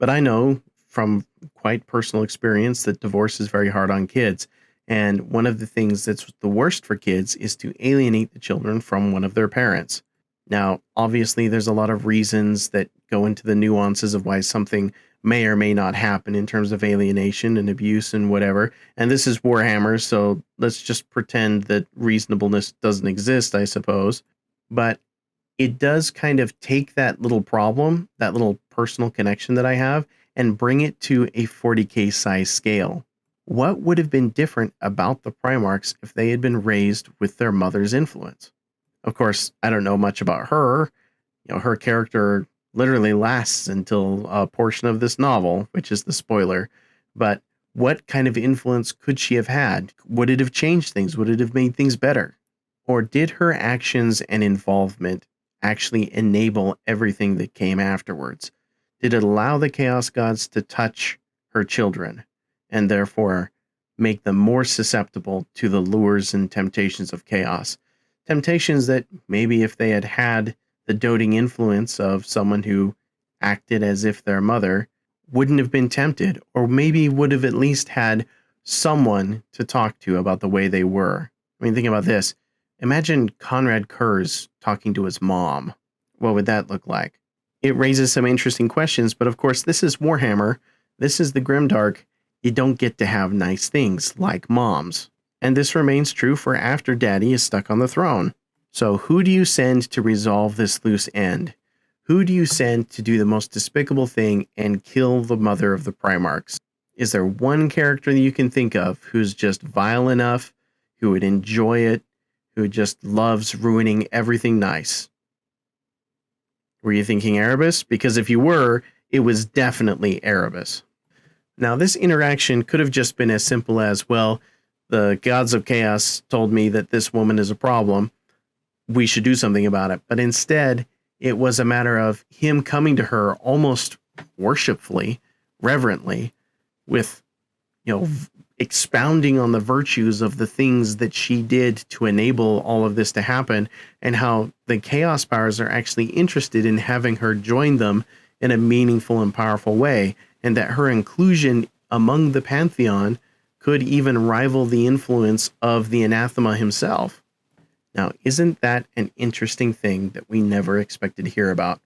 I know from quite personal experience that divorce is very hard on kids. And one of the things that's the worst for kids is to alienate the children from one of their parents. Now, obviously, there's a lot of reasons that go into the nuances of why something may or may not happen in terms of alienation and abuse and whatever. And this is Warhammer, so let's just pretend that reasonableness doesn't exist, I suppose. But it does kind of take that little problem, that little personal connection that I have, and bring it to a 40K size scale. What would have been different about the Primarchs if they had been raised with their mother's influence? Of course, I don't know much about her. You know, her character literally lasts until a portion of this novel, which is the spoiler. But what kind of influence could she have had? Would it have changed things? Would it have made things better? Or did her actions and involvement actually enable everything that came afterwards? Did it allow the Chaos Gods to touch her children, and therefore make them more susceptible to the lures and temptations of chaos? Temptations that maybe if they had had the doting influence of someone who acted as if their mother, wouldn't have been tempted, or maybe would have at least had someone to talk to about the way they were. I mean, think about this. Imagine Conrad Kurz talking to his mom. What would that look like? It raises some interesting questions, but of course, this is Warhammer. This is the Grimdark. You don't get to have nice things like moms. And this remains true for after Daddy is stuck on the throne. So who do you send to resolve this loose end? Who do you send to do the most despicable thing and kill the mother of the Primarchs? Is there one character that you can think of who's just vile enough, who would enjoy it, who just loves ruining everything nice? Were you thinking Erebus? Because if you were, it was definitely Erebus. Now, this interaction could have just been as simple as, well, the gods of chaos told me that this woman is a problem. We should do something about it. But instead, it was a matter of him coming to her almost worshipfully, reverently, with, expounding on the virtues of the things that she did to enable all of this to happen, and how the chaos powers are actually interested in having her join them in a meaningful and powerful way, and that her inclusion among the pantheon could even rival the influence of the anathema himself. Now, isn't that an interesting thing that we never expected to hear about?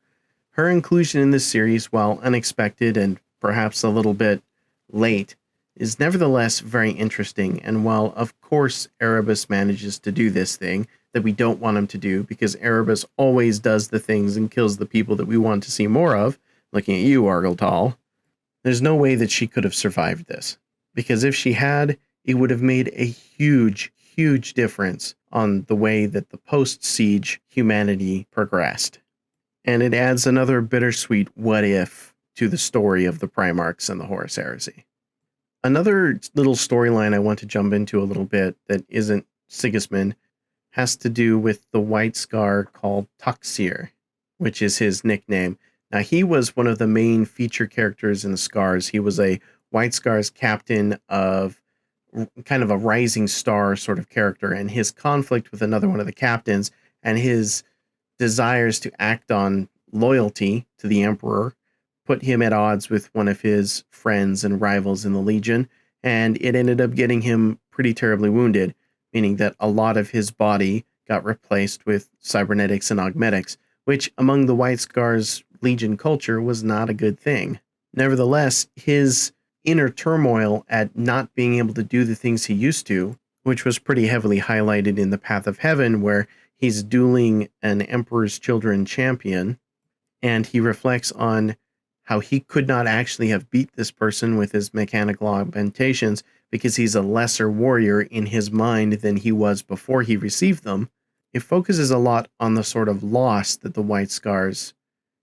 Her inclusion in this series, while unexpected and perhaps a little bit late, is nevertheless very interesting. And while, of course, Erebus manages to do this thing that we don't want him to do, because Erebus always does the things and kills the people that we want to see more of, looking at you, Argyltal, there's no way that she could have survived this. Because if she had, it would have made a huge, huge difference on the way that the post-siege humanity progressed. And it adds another bittersweet what if to the story of the Primarchs and the Horus Heresy. Another little storyline I want to jump into a little bit that isn't Sigismund has to do with the White Scar called Tuxir, which is his nickname. Now, he was one of the main feature characters in the Scars. He was a White Scar's captain of kind of a rising star sort of character, and his conflict with another one of the captains and his desires to act on loyalty to the Emperor put him at odds with one of his friends and rivals in the Legion, and it ended up getting him pretty terribly wounded, meaning that a lot of his body got replaced with cybernetics and augmetics, which among the White Scar's Legion culture was not a good thing. Nevertheless, his inner turmoil at not being able to do the things he used to, which was pretty heavily highlighted in the Path of Heaven, where he's dueling an Emperor's Children champion, and he reflects on how he could not actually have beat this person with his mechanical augmentations because he's a lesser warrior in his mind than he was before he received them. It focuses a lot on the sort of loss that the White Scars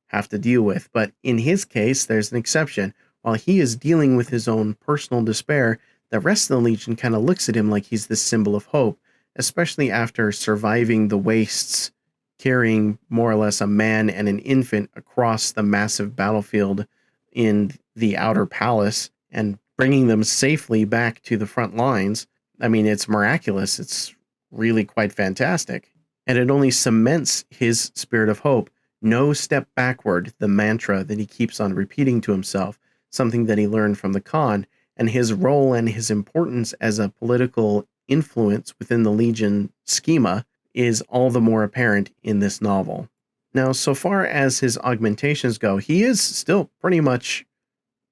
have to deal with. But in his case, there's an exception. While he is dealing with his own personal despair, the rest of the Legion kind of looks at him like he's this symbol of hope, especially after surviving the wastes, carrying more or less a man and an infant across the massive battlefield in the outer palace and bringing them safely back to the front lines. I mean, it's miraculous. It's really quite fantastic. And it only cements his spirit of hope. No step backward, the mantra that he keeps on repeating to himself, something that he learned from the Khan, and his role and his importance as a political influence within the Legion schema is all the more apparent in this novel. Now, so far as his augmentations go, he is still pretty much,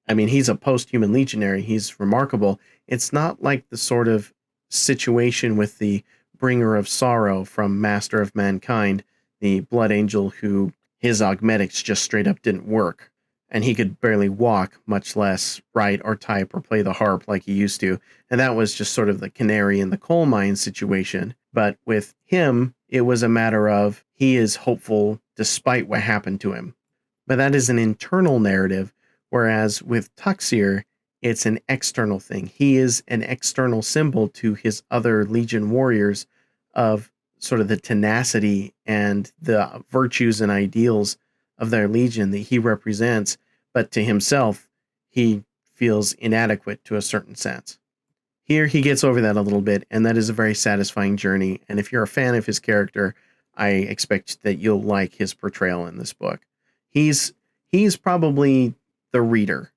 he's a post-human legionary. He's remarkable. It's not like the sort of situation with the Bringer of Sorrow from Master of Mankind, the Blood Angel who his augmetics just straight up didn't work, and he could barely walk, much less write or type or play the harp like he used to. And that was just sort of the canary in the coal mine situation. But with him, it was a matter of he is hopeful despite what happened to him. But that is an internal narrative, whereas with Tuxir, it's an external thing. He is an external symbol to his other Legion warriors of sort of the tenacity and the virtues and ideals of their Legion that he represents, but to himself, he feels inadequate to a certain sense. Here, he gets over that a little bit, and that is a very satisfying journey, and if you're a fan of his character, I expect that you'll like his portrayal in this book. He's probably the reader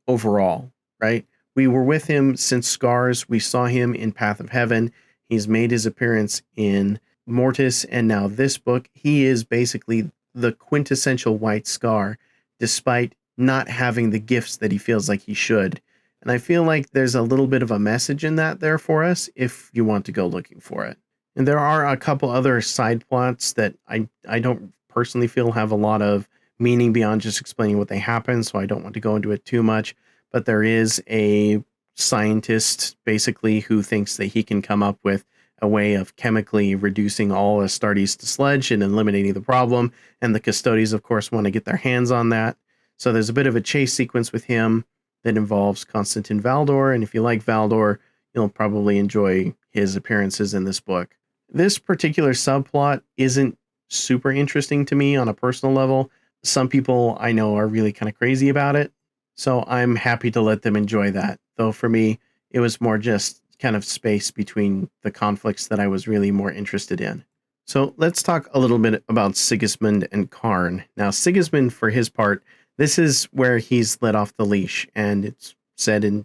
overall, right? We were with him since Scars. We saw him in Path of Heaven. He's made his appearance in Mortis, and now this book. He is basically the quintessential White Scar, despite not having the gifts that he feels like he should. And I feel like there's a little bit of a message in that there for us if you want to go looking for it. And there are a couple other side plots that I don't personally feel have a lot of meaning beyond just explaining what they happen, so I don't want to go into it too much. But there is a scientist basically who thinks that he can come up with a way of chemically reducing all Astartes to sludge and eliminating the problem. And the Custodes, of course, want to get their hands on that. So there's a bit of a chase sequence with him that involves Constantin Valdor. And if you like Valdor, you'll probably enjoy his appearances in this book. This particular subplot isn't super interesting to me on a personal level. Some people I know are really kind of crazy about it. So I'm happy to let them enjoy that. Though for me, it was more just kind of space between the conflicts that I was really more interested in. So let's talk a little bit about Sigismund and Karn. Now, Sigismund, for his part, this is where he's let off the leash, and it's said in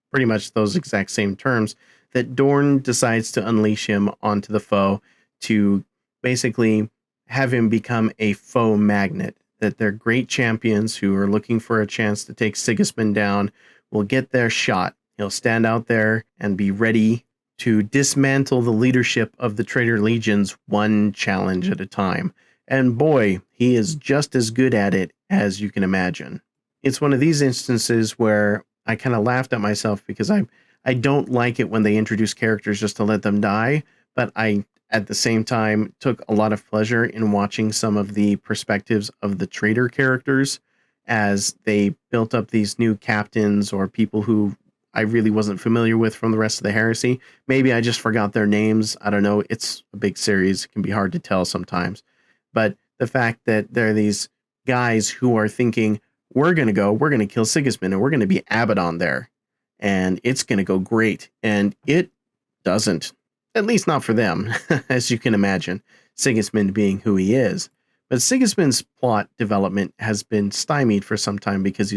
pretty much those exact same terms that Dorn decides to unleash him onto the foe to basically have him become a foe magnet, that they're great champions who are looking for a chance to take Sigismund down will get their shot. He'll stand out there and be ready to dismantle the leadership of the traitor legions one challenge at a time. And boy, he is just as good at it as you can imagine. It's one of these instances where I kind of laughed at myself because I don't like it when they introduce characters just to let them die, but I, at the same time, took a lot of pleasure in watching some of the perspectives of the traitor characters as they built up these new captains or people who I really wasn't familiar with from the rest of the heresy. Maybe I just forgot their names. I don't know. It's a big series. It can be hard to tell sometimes. But the fact that there are these guys who are thinking, we're going to kill Sigismund, and we're going to be Abaddon there. And it's going to go great. And it doesn't. At least not for them, as you can imagine, Sigismund being who he is. But Sigismund's plot development has been stymied for some time because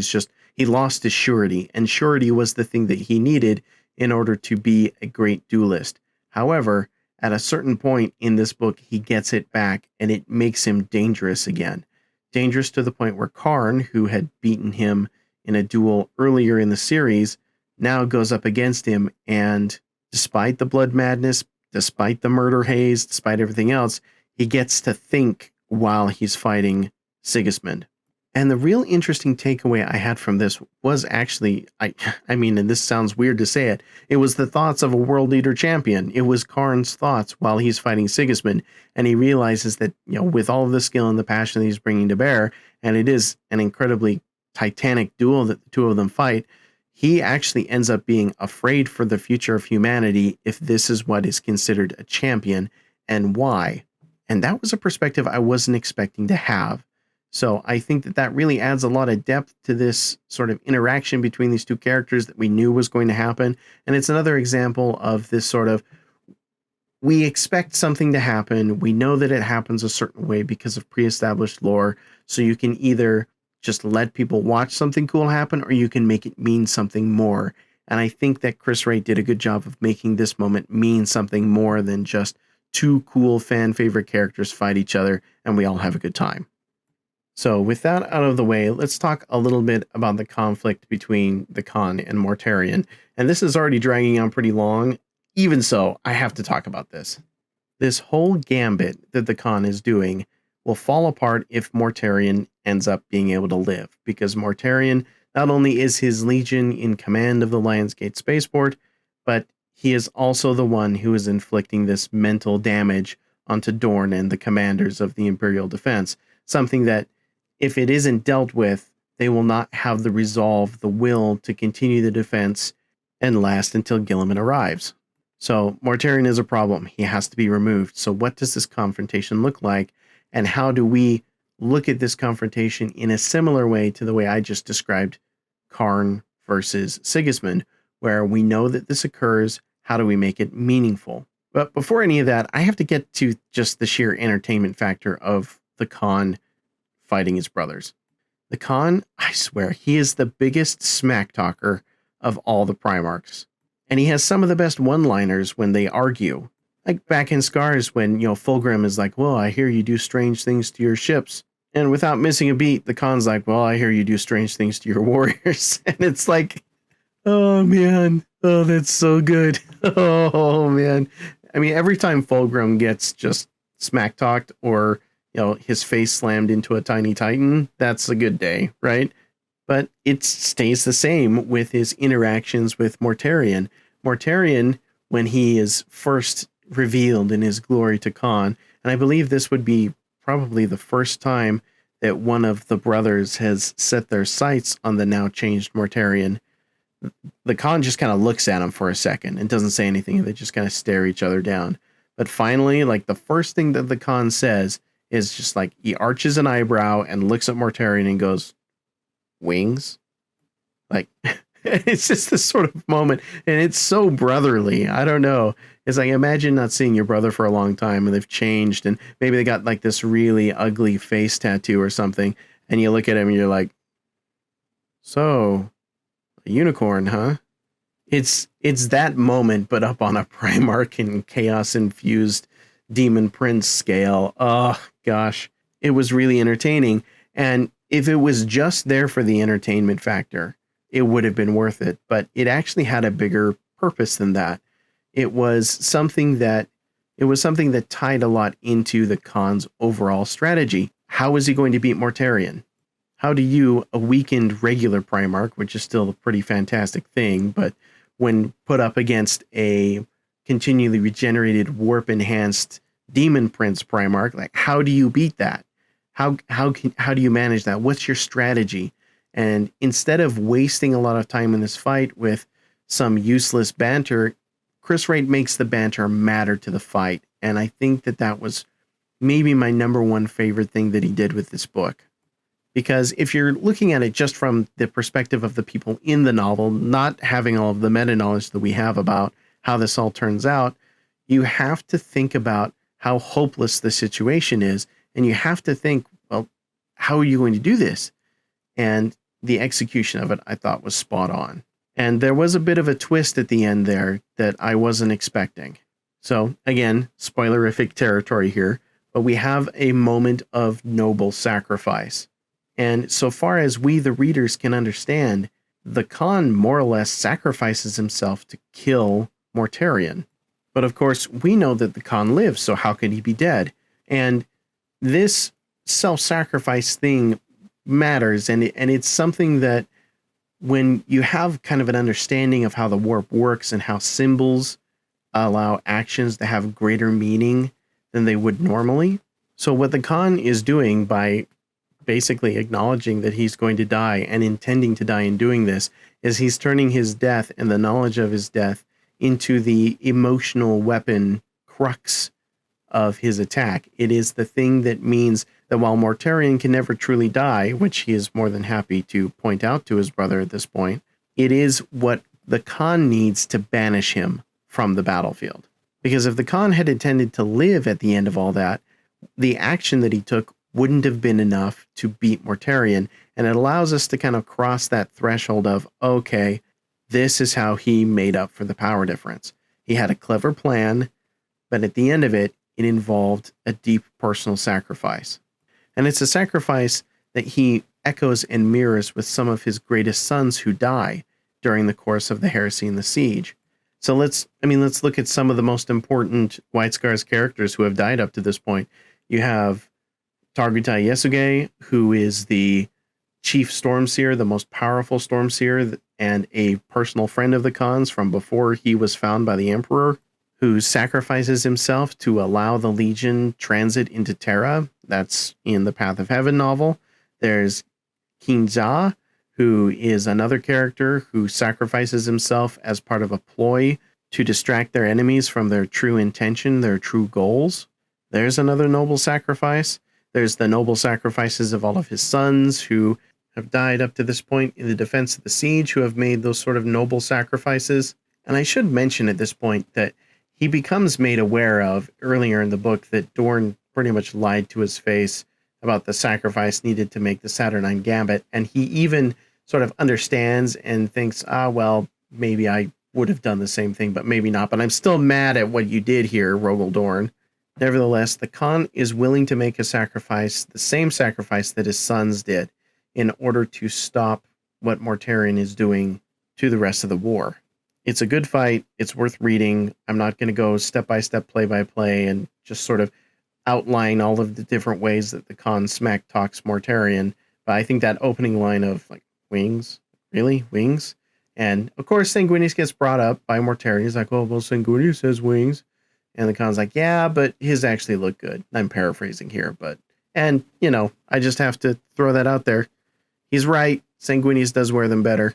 he lost his surety, and surety was the thing that he needed in order to be a great duelist. However, at a certain point in this book, he gets it back, and it makes him dangerous again. Dangerous to the point where Karn, who had beaten him in a duel earlier in the series, now goes up against him, and despite the blood madness, despite the murder haze, despite everything else, he gets to think while he's fighting Sigismund. And the real interesting takeaway I had from this was actually, I mean, and this sounds weird to say it, it was the thoughts of a world leader champion. It was Karn's thoughts while he's fighting Sigismund. And he realizes that, with all of the skill and the passion that he's bringing to bear, and it is an incredibly titanic duel that the two of them fight, he actually ends up being afraid for the future of humanity if this is what is considered a champion, and why. And that was a perspective I wasn't expecting to have. So I think that really adds a lot of depth to this sort of interaction between these two characters that we knew was going to happen. And it's another example of this sort of, we expect something to happen. We know that it happens a certain way because of pre-established lore. So you can either just let people watch something cool happen, or you can make it mean something more. And I think that Chris Wright did a good job of making this moment mean something more than just two cool fan favorite characters fight each other and we all have a good time. So with that out of the way, let's talk a little bit about the conflict between the Khan and Mortarion. And this is already dragging on pretty long. Even so, I have to talk about this. This whole gambit that the Khan is doing will fall apart if Mortarion ends up being able to live, because Mortarion not only is his legion in command of the Lionsgate spaceport, but he is also the one who is inflicting this mental damage onto Dorn and the commanders of the Imperial Defense, something that, if it isn't dealt with, they will not have the resolve, the will to continue the defense and last until Guilliman arrives. So Mortarion is a problem. He has to be removed. So what does this confrontation look like? And how do we look at this confrontation in a similar way to the way I just described Karn versus Sigismund, where we know that this occurs? How do we make it meaningful? But before any of that, I have to get to just the sheer entertainment factor of the Khan fighting his brothers. The Khan, I swear, he is the biggest smack talker of all the Primarchs. And he has some of the best one-liners when they argue. Like back in Scars when, Fulgrim is like, well, I hear you do strange things to your ships. And without missing a beat, the Khan's like, well, I hear you do strange things to your warriors. And it's like, Oh man. Oh, that's so good. Oh man. I mean, every time Fulgrim gets just smack talked or, his face slammed into a tiny titan, that's a good day, right? But it stays the same with his interactions with Mortarion. Mortarion, when he is first revealed in his glory to Khan, and I believe this would be probably the first time that one of the brothers has set their sights on the now changed Mortarion. The Khan just kind of looks at him for a second and doesn't say anything, and they just kind of stare each other down. But finally, like, the first thing that the Khan says is just like, he arches an eyebrow and looks at Mortarion and goes, "Wings?" Like, it's just this sort of moment, and it's so brotherly. I don't know. It's like, imagine not seeing your brother for a long time, and they've changed, and maybe they got like this really ugly face tattoo or something, and you look at him and you're like, "So, a unicorn, huh?" It's that moment, but up on a Primarch and chaos infused demon prince scale. Oh gosh, it was really entertaining, and if it was just there for the entertainment factor, it would have been worth it. But it actually had a bigger purpose than that. It was something that tied a lot into the Khan's overall strategy. How is he going to beat Mortarion? How do you, a weakened regular Primarch, which is still a pretty fantastic thing, but when put up against a continually regenerated, warp-enhanced Demon Prince Primarch, like, how do you beat that? How do you manage that? What's your strategy? And instead of wasting a lot of time in this fight with some useless banter, Chris Wright makes the banter matter to the fight. And I think that was maybe my number one favorite thing that he did with this book. Because if you're looking at it just from the perspective of the people in the novel, not having all of the meta knowledge that we have about how this all turns out, you have to think about how hopeless the situation is. And you have to think, well, how are you going to do this? And the execution of it, I thought, was spot on. And there was a bit of a twist at the end there that I wasn't expecting. So again, spoilerific territory here, but we have a moment of noble sacrifice. And so far as we, the readers, can understand, the Khan more or less sacrifices himself to kill Mortarion. But of course, we know that the Khan lives, so how could he be dead? And this self-sacrifice thing matters, and it's something that when you have kind of an understanding of how the warp works and how symbols allow actions to have greater meaning than they would normally. So what the Khan is doing by basically acknowledging that he's going to die and intending to die in doing this is he's turning his death and the knowledge of his death into the emotional weapon crux of his attack. It is the thing that means that while Mortarion can never truly die, which he is more than happy to point out to his brother at this point, it is what the Khan needs to banish him from the battlefield. Because if the Khan had intended to live at the end of all that, the action that he took wouldn't have been enough to beat Mortarion, and it allows us to kind of cross that threshold of, okay, this is how he made up for the power difference. He had a clever plan, but at the end of it, it involved a deep personal sacrifice. And it's a sacrifice that he echoes and mirrors with some of his greatest sons who die during the course of the Heresy and the Siege. So let's look at some of the most important White Scars characters who have died up to this point. You have Targutai Yasuge, who is the chief Stormseer, the most powerful Stormseer, and a personal friend of the Khan's from before he was found by the Emperor, who sacrifices himself to allow the Legion transit into Terra. That's in the Path of Heaven novel. There's Kinza, who is another character who sacrifices himself as part of a ploy to distract their enemies from their true intention, their true goals. There's another noble sacrifice. There's the noble sacrifices of all of his sons who have died up to this point in the defense of the siege, who have made those sort of noble sacrifices. And I should mention at this point that he becomes made aware of earlier in the book that Dorn pretty much lied to his face about the sacrifice needed to make the Saturnine Gambit. And he even sort of understands and thinks, well, maybe I would have done the same thing, but maybe not. But I'm still mad at what you did here, Rogel Dorn. Nevertheless, the Khan is willing to make a sacrifice, the same sacrifice that his sons did, in order to stop what Mortarion is doing to the rest of the war. It's a good fight. It's worth reading. I'm not going to go step by step, play by play, and just sort of outline all of the different ways that the Khan smack talks Mortarion. But I think that opening line of like, wings? Really? Wings? And of course, Sanguinius gets brought up by Mortarion. He's like, oh, well, Sanguinius has wings. And the Khan's like, yeah, but his actually look good. I'm paraphrasing here, but, and, you know, I just have to throw that out there. He's right. Sanguinius does wear them better.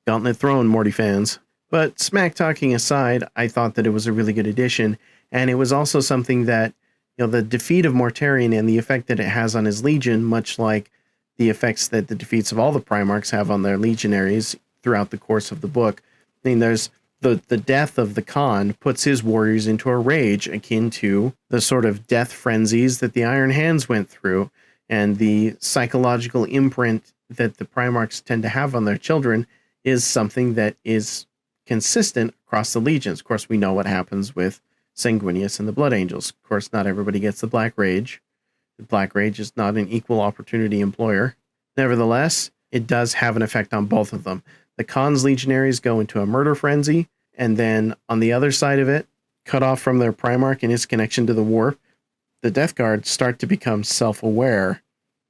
Gauntlet Throne, Morty fans. But smack talking aside, I thought that it was a really good addition. And it was also something that, you know, the defeat of Mortarion and the effect that it has on his legion, much like the effects that the defeats of all the Primarchs have on their legionaries throughout the course of the book. I mean, there's the death of the Khan puts his warriors into a rage akin to the sort of death frenzies that the Iron Hands went through, and the psychological imprint that the Primarchs tend to have on their children is something that is consistent across the legions. Of course, we know what happens with Sanguinius and the Blood Angels. Of course, not everybody gets the Black Rage. The Black Rage is not an equal opportunity employer. Nevertheless, it does have an effect on both of them. The Khan's legionaries go into a murder frenzy, and then on the other side of it, cut off from their Primarch and his connection to the war, the Death Guard start to become self-aware.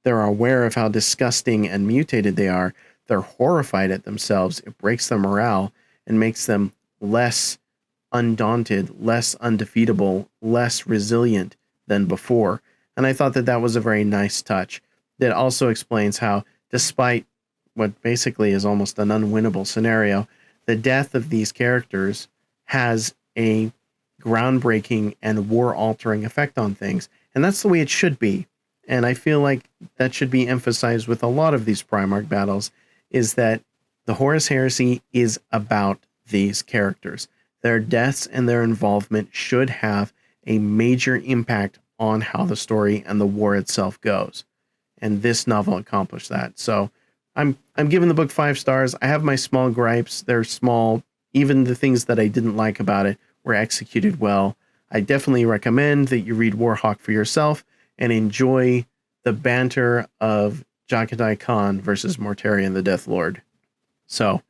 They're aware of how disgusting and mutated they are. They're horrified at themselves. It breaks their morale and makes them less undaunted, less undefeatable, less resilient than before. And I thought that that was a very nice touch. That also explains how, despite what basically is almost an unwinnable scenario, the death of these characters has a groundbreaking and war-altering effect on things. And that's the way it should be. And I feel like that should be emphasized with a lot of these Primarch battles, is that the Horus Heresy is about these characters. Their deaths and their involvement should have a major impact on how the story and the war itself goes. And this novel accomplished that. So I'm giving the book 5 stars. I have my small gripes. They're small. Even the things that I didn't like about it were executed well. I definitely recommend that you read Warhawk for yourself and enjoy the banter of Jok'ai Khan versus Mortarion the Death Lord. So,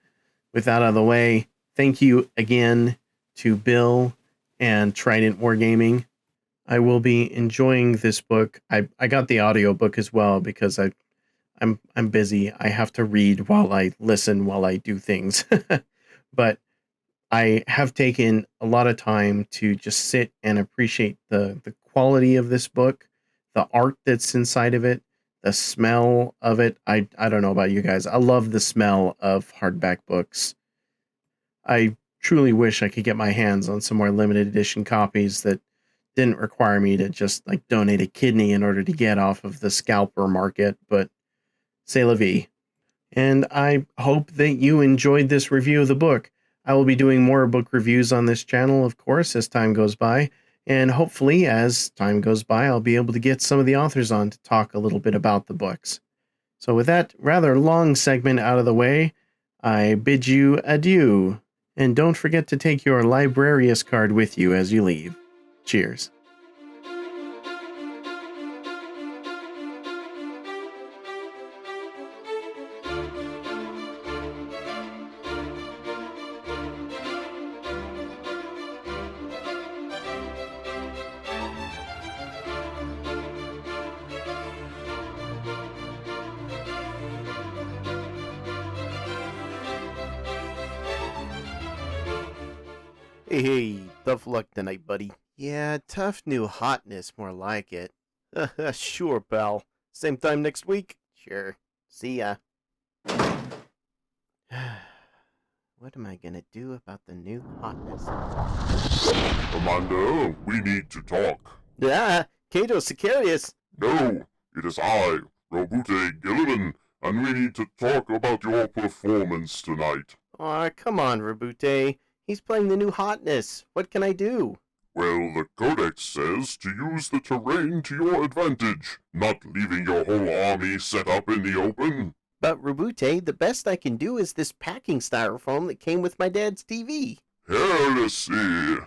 with that out of the way, thank you again to Bill and Trident Wargaming. I will be enjoying this book. I got the audiobook as well because I'm busy. I have to read while I listen while I do things. But I have taken a lot of time to just sit and appreciate the quality of this book, the art that's inside of it, the smell of it. I don't know about you guys. I love the smell of hardback books. I truly wish I could get my hands on some more limited edition copies that didn't require me to just like donate a kidney in order to get off of the scalper market, but c'est la vie. And I hope that you enjoyed this review of the book. I will be doing more book reviews on this channel, of course, as time goes by. And hopefully, as time goes by, I'll be able to get some of the authors on to talk a little bit about the books. So with that rather long segment out of the way, I bid you adieu. And don't forget to take your Librarius card with you as you leave. Cheers. Hey, tough luck tonight, buddy. Yeah, tough new hotness, more like it. Sure, pal. Same time next week? Sure. See ya. What am I gonna do about the new hotness? Commander, we need to talk. Ah, Cato Sicarius. No, it is I, Robute Gilliman, and we need to talk about your performance tonight. Aw, come on, Rabute. He's playing the new hotness. What can I do? Well, the Codex says to use the terrain to your advantage, not leaving your whole army set up in the open. But, Rabute, the best I can do is this packing styrofoam that came with my dad's TV. Heresy!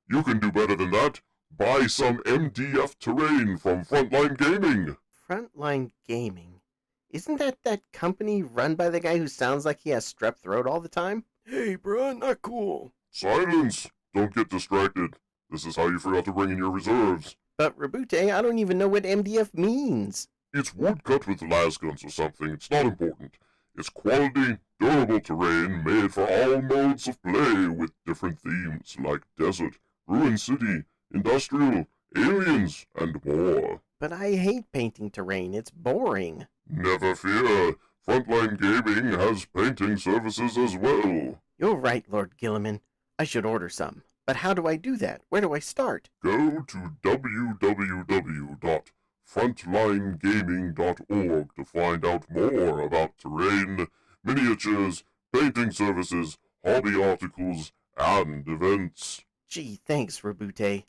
You can do better than that. Buy some MDF terrain from Frontline Gaming. Frontline Gaming? Isn't that company run by the guy who sounds like he has strep throat all the time? Hey, bruh, not cool. Silence! Don't get distracted. This is how you forgot to bring in your reserves. But, Rabute, I don't even know what MDF means. It's wood cut with lasguns or something. It's not important. It's quality, durable terrain made for all modes of play with different themes like desert, ruined city, industrial, aliens, and more. But I hate painting terrain. It's boring. Never fear. Frontline Gaming has painting services as well. You're right, Lord Gilliman. I should order some. But how do I do that? Where do I start? Go to www.frontlinegaming.org to find out more about terrain, miniatures, painting services, hobby articles, and events. Gee, thanks, Rabute.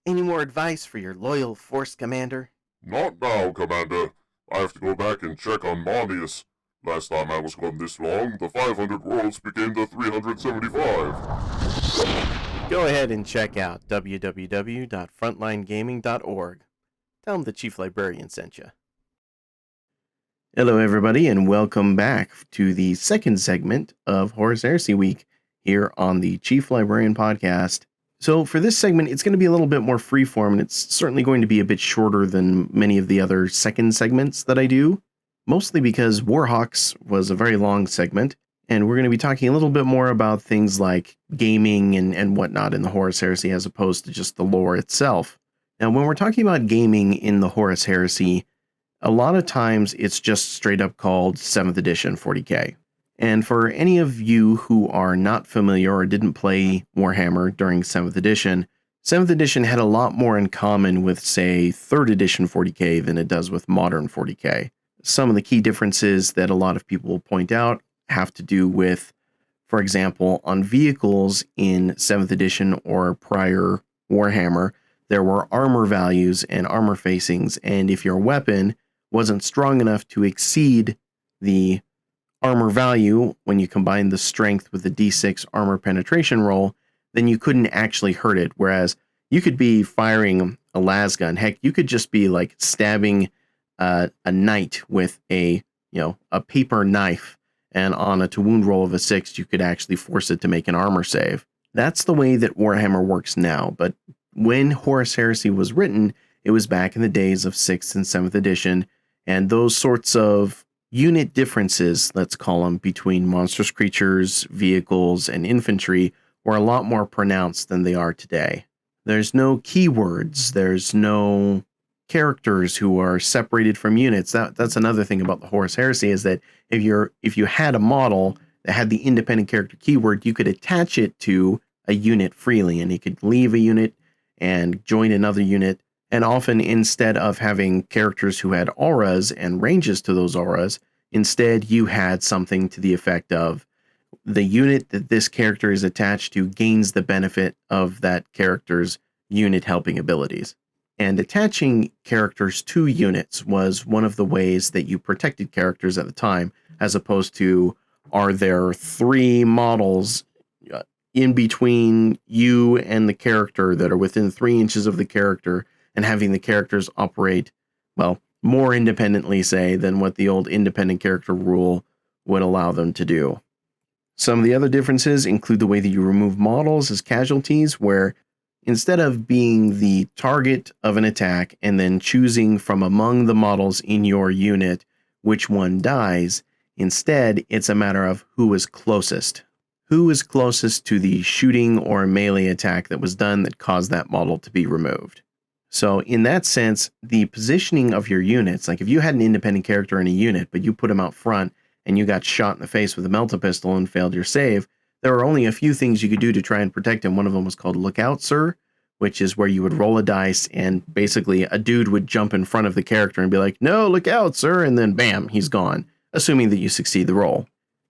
Any more advice for your loyal Force Commander? Not now, Commander. I have to go back and check on Marnius. Last time I was gone this long, the 500 worlds became the 375. Go ahead and check out www.frontlinegaming.org. Tell them the Chief Librarian sent you. Hello, everybody, and welcome back to the second segment of Horus Heresy Week here on the Chief Librarian podcast. So for this segment, it's going to be a little bit more freeform, and it's certainly going to be a bit shorter than many of the other second segments that I do, mostly because Warhawks was a very long segment, and we're going to be talking a little bit more about things like gaming and whatnot in the Horus Heresy as opposed to just the lore itself. Now, when we're talking about gaming in the Horus Heresy, a lot of times it's just straight up called 7th edition 40k. And for any of you who are not familiar or didn't play Warhammer during 7th edition, 7th edition had a lot more in common with, say, 3rd edition 40k than it does with modern 40k. Some of the key differences that a lot of people will point out have to do with, for example, on vehicles in 7th edition or prior Warhammer, there were armor values and armor facings, and if your weapon wasn't strong enough to exceed the armor value when you combine the strength with the d6 armor penetration roll, then you couldn't actually hurt it. Whereas you could be firing a lasgun. Heck, you could just be like stabbing a knight with a paper knife, and on a to wound roll of a 6, you could actually force it to make an armor save. That's the way that Warhammer works now, but when Horus Heresy was written, it was back in the days of 6th and 7th edition, and those sorts of unit differences, let's call them, between monstrous creatures, vehicles, and infantry were a lot more pronounced than they are today. There's no keywords, there's no characters who are separated from units. That's another thing about the Horus Heresy, is that if you had a model that had the independent character keyword, you could attach it to a unit freely, and you could leave a unit and join another unit. And often, instead of having characters who had auras and ranges to those auras, instead you had something to the effect of the unit that this character is attached to gains the benefit of that character's unit helping abilities. And attaching characters to units was one of the ways that you protected characters at the time, as opposed to, are there 3 models in between you and the character that are within 3 inches of the character, and having the characters operate, well, more independently, say, than what the old independent character rule would allow them to do. Some of the other differences include the way that you remove models as casualties, where instead of being the target of an attack and then choosing from among the models in your unit which one dies, instead it's a matter of who is closest. Who is closest to the shooting or melee attack that was done that caused that model to be removed. So in that sense, the positioning of your units, like if you had an independent character in a unit, but you put him out front and you got shot in the face with a melta pistol and failed your save, there were only a few things you could do to try and protect him. One of them was called Look Out, Sir, which is where you would roll a dice and basically a dude would jump in front of the character and be like, no, look out, sir, and then bam, he's gone, assuming that you succeed the roll.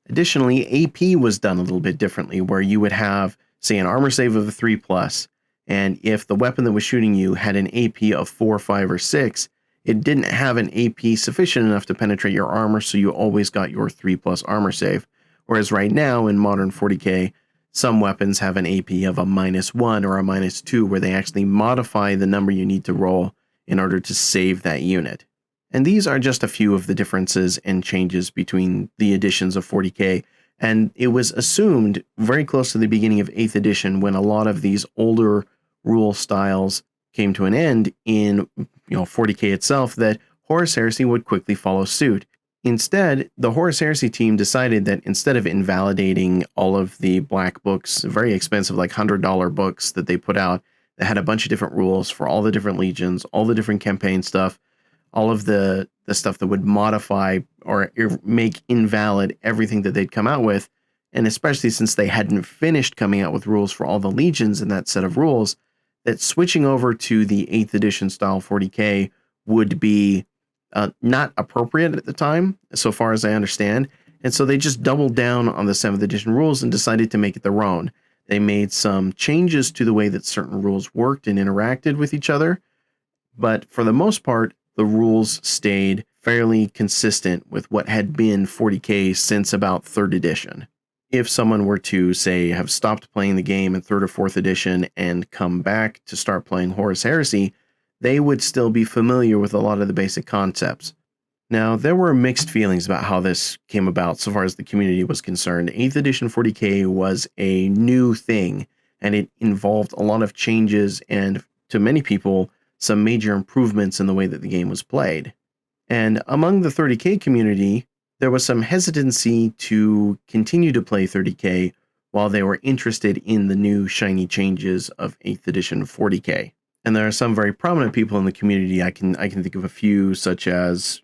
Additionally, AP was done a little bit differently, where you would have, say, an armor save of a 3+, and if the weapon that was shooting you had an AP of 4, 5, or 6, it didn't have an AP sufficient enough to penetrate your armor, so you always got your 3+ armor save. Whereas right now, in modern 40k, some weapons have an AP of a -1 or a -2, where they actually modify the number you need to roll in order to save that unit. And these are just a few of the differences and changes between the editions of 40k. And it was assumed very close to the beginning of 8th edition, when a lot of these older rule styles came to an end in 40K itself, that Horus Heresy would quickly follow suit. Instead, the Horus Heresy team decided that instead of invalidating all of the black books, very expensive, like $100 books that they put out, that had a bunch of different rules for all the different legions, all the different campaign stuff, all of the stuff that would modify or make invalid everything that they'd come out with, and especially since they hadn't finished coming out with rules for all the legions in that set of rules, that switching over to the 8th edition style 40K would be not appropriate at the time, so far as I understand. And so they just doubled down on the 7th edition rules and decided to make it their own. They made some changes to the way that certain rules worked and interacted with each other, but for the most part, the rules stayed fairly consistent with what had been 40K since about 3rd edition. If someone were to, say, have stopped playing the game in 3rd or 4th edition and come back to start playing Horus Heresy, they would still be familiar with a lot of the basic concepts. Now, there were mixed feelings about how this came about so far as the community was concerned. 8th edition 40K was a new thing, and it involved a lot of changes and, to many people, some major improvements in the way that the game was played. And among the 30K community, there was some hesitancy to continue to play 30K while they were interested in the new shiny changes of 8th edition 40K. And there are some very prominent people in the community. I can think of a few, such as,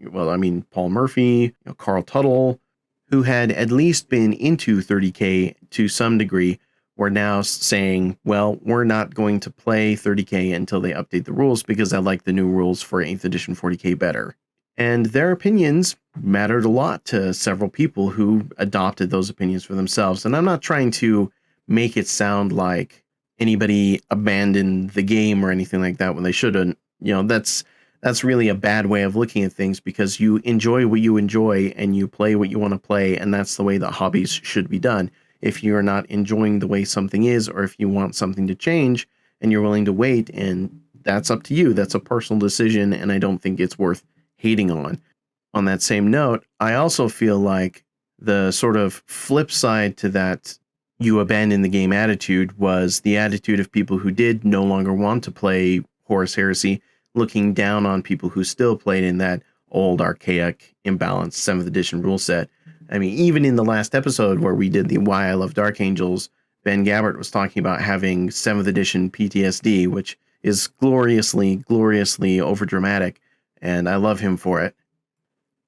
Paul Murphy, Carl Tuttle, who had at least been into 30K to some degree, were now saying, well, we're not going to play 30K until they update the rules because I like the new rules for 8th edition 40K better. And their opinions mattered a lot to several people who adopted those opinions for themselves. And I'm not trying to make it sound like anybody abandoned the game or anything like that when they shouldn't. That's really a bad way of looking at things, because you enjoy what you enjoy and you play what you want to play, and that's the way that hobbies should be done. If you're not enjoying the way something is, or if you want something to change and you're willing to wait, and that's up to you. That's a personal decision, and I don't think it's worth hating on. On that same note, I also feel like the sort of flip side to that you abandon the game attitude was the attitude of people who did no longer want to play Horus Heresy, looking down on people who still played in that old, archaic, imbalanced 7th edition rule set. I mean, even in the last episode where we did the Why I Love Dark Angels, Ben Gabbert was talking about having 7th edition PTSD, which is gloriously overdramatic, and I love him for it.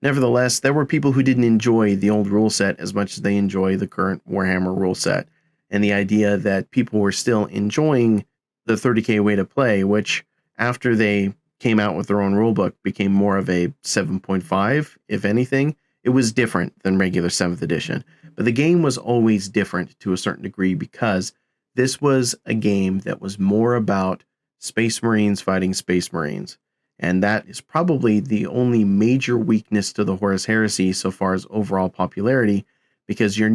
Nevertheless, there were people who didn't enjoy the old rule set as much as they enjoy the current Warhammer rule set, and the idea that people were still enjoying the 30K way to play, which, after they came out with their own rulebook, became more of a 7.5, if anything. It was different than regular 7th edition, but the game was always different to a certain degree, because this was a game that was more about Space Marines fighting Space Marines. And that is probably the only major weakness to the Horus Heresy so far as overall popularity, because you're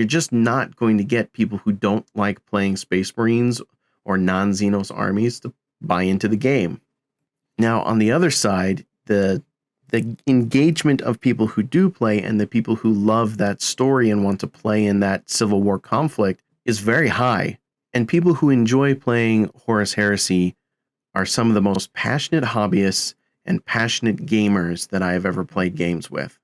just not going to get people who don't like playing Space Marines or non-Xenos armies to buy into the game. Now, on the other side, the engagement of people who do play and the people who love that story and want to play in that Civil War conflict is very high. And people who enjoy playing Horus Heresy are some of the most passionate hobbyists and passionate gamers that I have ever played games with.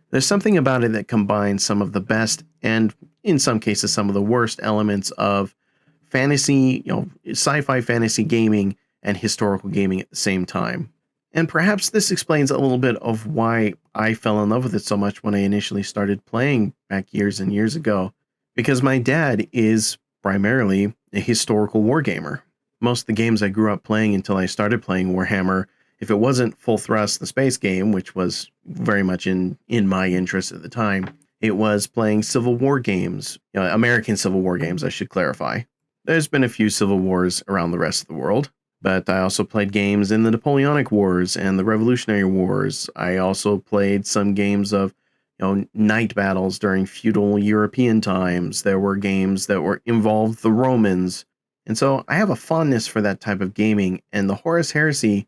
There's something about it that combines some of the best and, in some cases, some of the worst elements of fantasy, sci-fi fantasy gaming and historical gaming at the same time. And perhaps this explains a little bit of why I fell in love with it so much when I initially started playing back years and years ago, because my dad is primarily a historical wargamer. Most of the games I grew up playing until I started playing Warhammer, if it wasn't Full Thrust, the space game, which was very much in my interest at the time, it was playing Civil War games, American Civil War games, I should clarify. There's been a few Civil Wars around the rest of the world, but I also played games in the Napoleonic Wars and the Revolutionary Wars. I also played some games of night battles during feudal European times. There were games that involved the Romans. And so I have a fondness for that type of gaming, and the Horus Heresy,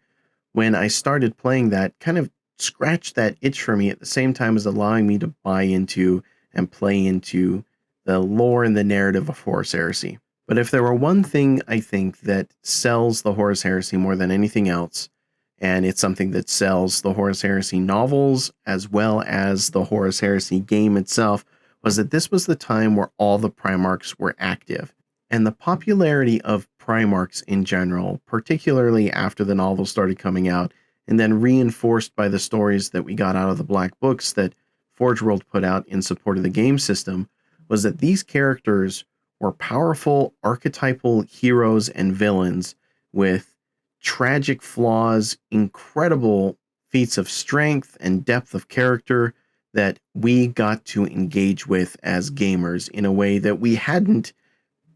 when I started playing that, kind of scratched that itch for me at the same time as allowing me to buy into and play into the lore and the narrative of Horus Heresy. But if there were one thing I think that sells the Horus Heresy more than anything else, and it's something that sells the Horus Heresy novels as well as the Horus Heresy game itself, was that this was the time where all the Primarchs were active. And the popularity of Primarchs in general, particularly after the novels started coming out, and then reinforced by the stories that we got out of the Black Books that Forge World put out in support of the game system, was that these characters were powerful archetypal heroes and villains with tragic flaws, incredible feats of strength and depth of character that we got to engage with as gamers in a way that we hadn't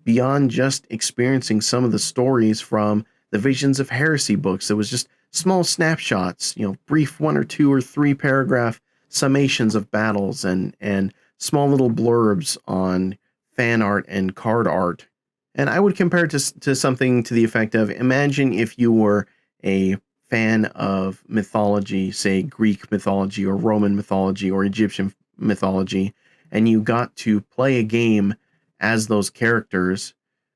beyond just experiencing some of the stories from the Visions of Heresy books. It was just small snapshots, brief 1 or 2 or 3 paragraph summations of battles and small little blurbs on fan art and card art. And I would compare it to something to the effect of, imagine if you were a fan of mythology, say Greek mythology or Roman mythology or Egyptian mythology, and you got to play a game as those characters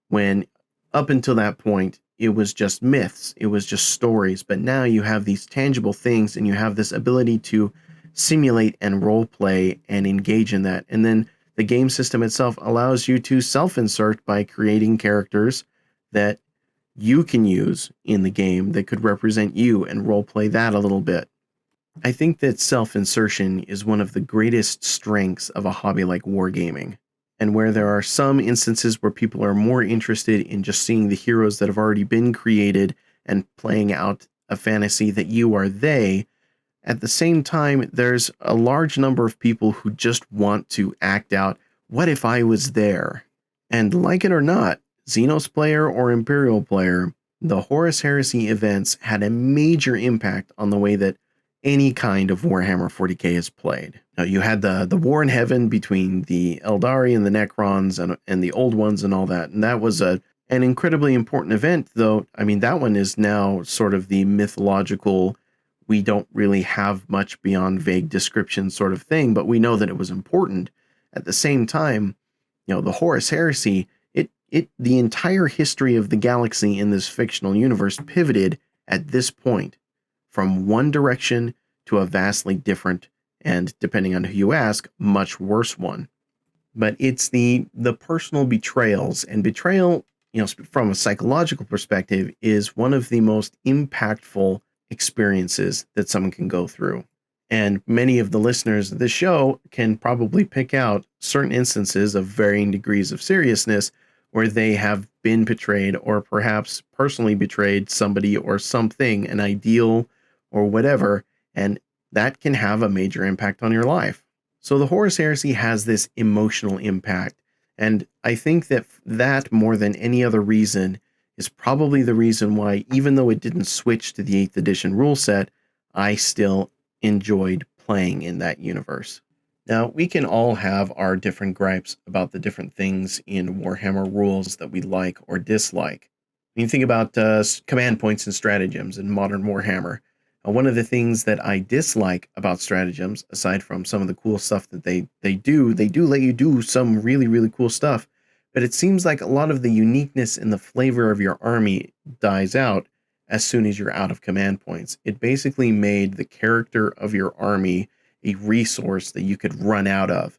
when up until that point it was just myths, it was just stories, but now you have these tangible things and you have this ability to simulate and role play and engage in that. And then the game system itself allows you to self-insert by creating characters that you can use in the game that could represent you and role play that a little bit. I think that self-insertion is one of the greatest strengths of a hobby like wargaming. And where there are some instances where people are more interested in just seeing the heroes that have already been created and playing out a fantasy that you are they, at the same time, there's a large number of people who just want to act out, what if I was there? And like it or not, Xenos player or Imperial player, the Horus Heresy events had a major impact on the way that any kind of Warhammer 40k is played. Now, you had the war in heaven between the Eldari and the Necrons and the old ones and all that. And that was an incredibly important event, though. I mean, that one is now sort of the mythological, we don't really have much beyond vague description sort of thing, but we know that it was important. At the same time, the Horus Heresy, the entire history of the galaxy in this fictional universe pivoted at this point from one direction to a vastly different, and depending on who you ask, much worse one. But it's the personal betrayals, and betrayal, from a psychological perspective, is one of the most impactful experiences that someone can go through. And many of the listeners of this show can probably pick out certain instances of varying degrees of seriousness where they have been betrayed or perhaps personally betrayed somebody or something, an ideal or whatever, and that can have a major impact on your life. So the Horus Heresy has this emotional impact, and I think that more than any other reason is probably the reason why, even though it didn't switch to the 8th edition rule set, I still enjoyed playing in that universe. Now, we can all have our different gripes about the different things in Warhammer rules that we like or dislike. When you think about command points and stratagems in modern Warhammer, one of the things that I dislike about stratagems, aside from some of the cool stuff that they do let you do some really, really cool stuff, but it seems like a lot of the uniqueness and the flavor of your army dies out as soon as you're out of command points. It basically made the character of your army a resource that you could run out of.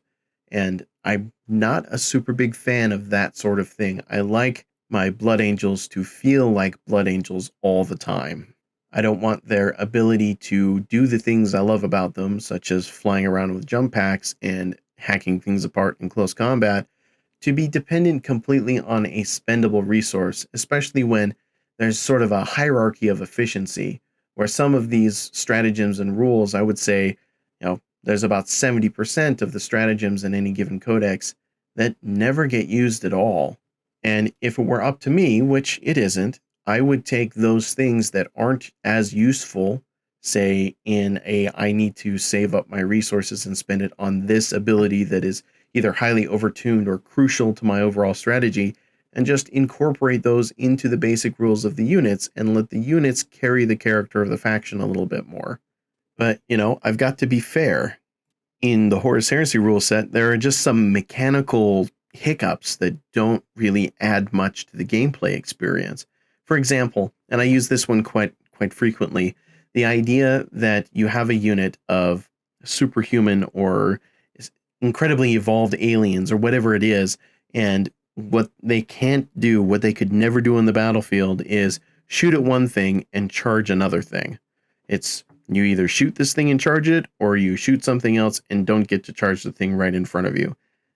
And I'm not a super big fan of that sort of thing. I like my Blood Angels to feel like Blood Angels all the time. I don't want their ability to do the things I love about them, such as flying around with jump packs and hacking things apart in close combat, to be dependent completely on a spendable resource, especially when there's sort of a hierarchy of efficiency, where some of these stratagems and rules, I would say, there's about 70% of the stratagems in any given codex that never get used at all. And if it were up to me, which it isn't, I would take those things that aren't as useful, say in I need to save up my resources and spend it on this ability that is either highly overtuned or crucial to my overall strategy, and just incorporate those into the basic rules of the units and let the units carry the character of the faction a little bit more. But, I've got to be fair. In the Horus Heresy rule set, there are just some mechanical hiccups that don't really add much to the gameplay experience. For example, and I use this one quite frequently, the idea that you have a unit of superhuman or incredibly evolved aliens or whatever it is, and what they can't do, what they could never do on the battlefield, is shoot at one thing and charge another thing. It's you either shoot this thing and charge it, or you shoot something else and don't get to charge the thing right in front of you.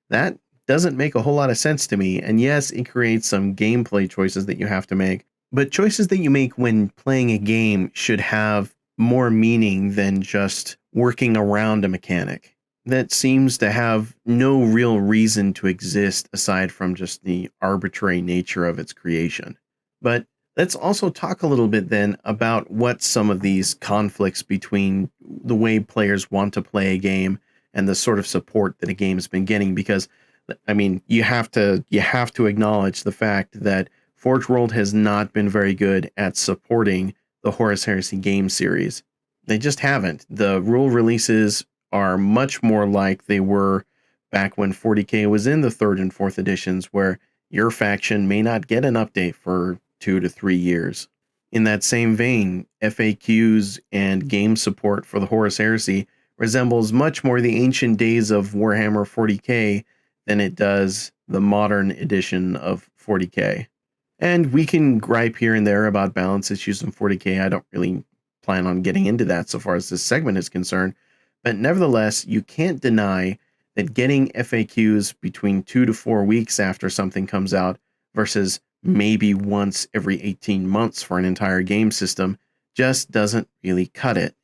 That doesn't make a whole lot of sense to me, and yes, it creates some gameplay choices that you have to make, but choices that you make when playing a game should have more meaning than just working around a mechanic that seems to have no real reason to exist aside from just the arbitrary nature of its creation. But let's also talk a little bit then about what some of these conflicts between the way players want to play a game and the sort of support that a game has been getting, because I mean, you have to acknowledge the fact that Forge World has not been very good at supporting the Horus Heresy game series. They just haven't. The rule releases are much more like they were back when 40K was in the 3rd and 4th editions, where your faction may not get an update for 2 to 3 years. In that same vein, FAQs and game support for the Horus Heresy resembles much more the ancient days of Warhammer 40K than it does the modern edition of 40K. And we can gripe here and there about balance issues in 40K. I don't really plan on getting into that so far as this segment is concerned. But nevertheless, you can't deny that getting FAQs between 2 to 4 weeks after something comes out versus maybe once every 18 months for an entire game system just doesn't really cut it.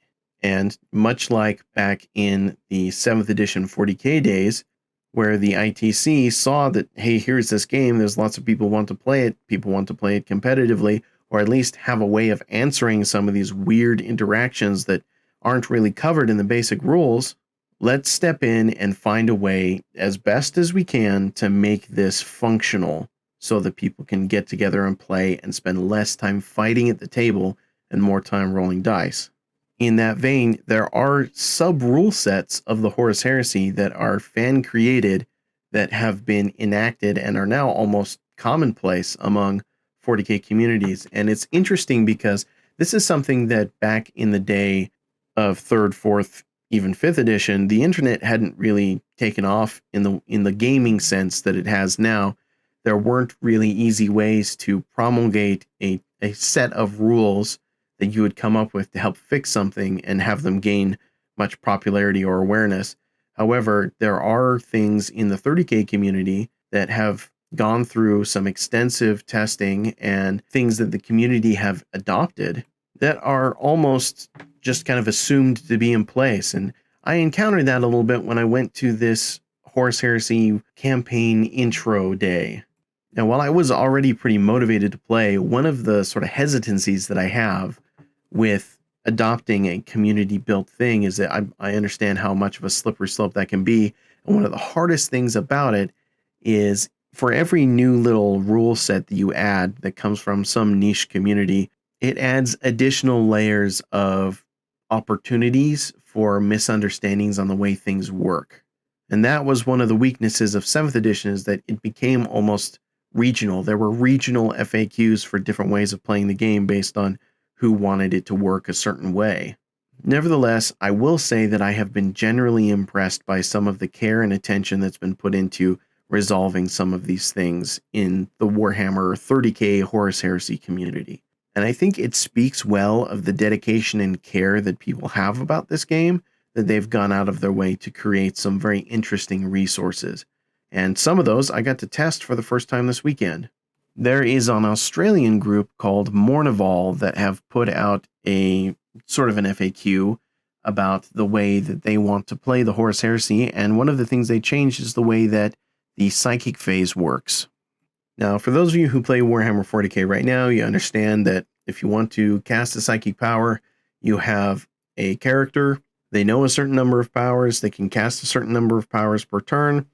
And much like back in the 7th edition 40K days, where the ITC saw that, hey, here's this game, there's lots of people want to play it, people want to play it competitively, or at least have a way of answering some of these weird interactions that aren't really covered in the basic rules. Let's step in and find a way, as best as we can, to make this functional so that people can get together and play and spend less time fighting at the table and more time rolling dice. In that vein, there are sub-rule sets of the Horus Heresy that are fan-created, that have been enacted and are now almost commonplace among 40K communities. And it's interesting because this is something that back in the day of 3rd, 4th, even 5th edition, the internet hadn't really taken off in the gaming sense that it has now. There weren't really easy ways to promulgate a set of rules that you would come up with to help fix something and have them gain much popularity or awareness. However, there are things in the 30K community that have gone through some extensive testing and things that the community have adopted that are almost just kind of assumed to be in place. And I encountered that a little bit when I went to this Horus Heresy campaign intro day. Now, while I was already pretty motivated to play, one of the sort of hesitancies that I have with adopting a community-built thing is that I understand how much of a slippery slope that can be. And one of the hardest things about it is for every new little rule set that you add that comes from some niche community, it adds additional layers of opportunities for misunderstandings on the way things work. And that was one of the weaknesses of 7th edition, is that it became almost regional. There were regional FAQs for different ways of playing the game based on who wanted it to work a certain way. Nevertheless, I will say that I have been generally impressed by some of the care and attention that's been put into resolving some of these things in the Warhammer 30K Horus Heresy community. And I think it speaks well of the dedication and care that people have about this game, that they've gone out of their way to create some very interesting resources. And some of those I got to test for the first time this weekend. There is an Australian group called Mournival that have put out a sort of an FAQ about the way that they want to play the Horus Heresy, and one of the things they changed is the way that the psychic phase works. Now, for those of you who play Warhammer 40K right now, you understand that if you want to cast a psychic power, you have a character, they know a certain number of powers, they can cast a certain number of powers per turn.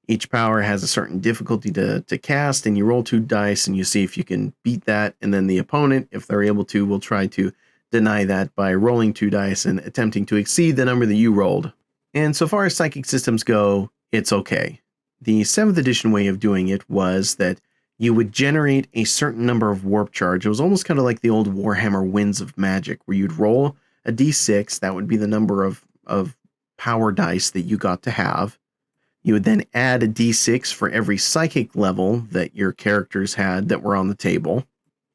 Each power has a certain difficulty to cast, and you roll 2 dice and you see if you can beat that, and then the opponent, if they're able to, will try to deny that by rolling 2 dice and attempting to exceed the number that you rolled. And so far as psychic systems go, it's okay. The 7th edition way of doing it was that you would generate a certain number of warp charge. It was almost kind of like the old Warhammer Winds of Magic, where you'd roll a d6, that would be the number of power dice that you got to have. You would then add a d6 for every psychic level that your characters had that were on the table.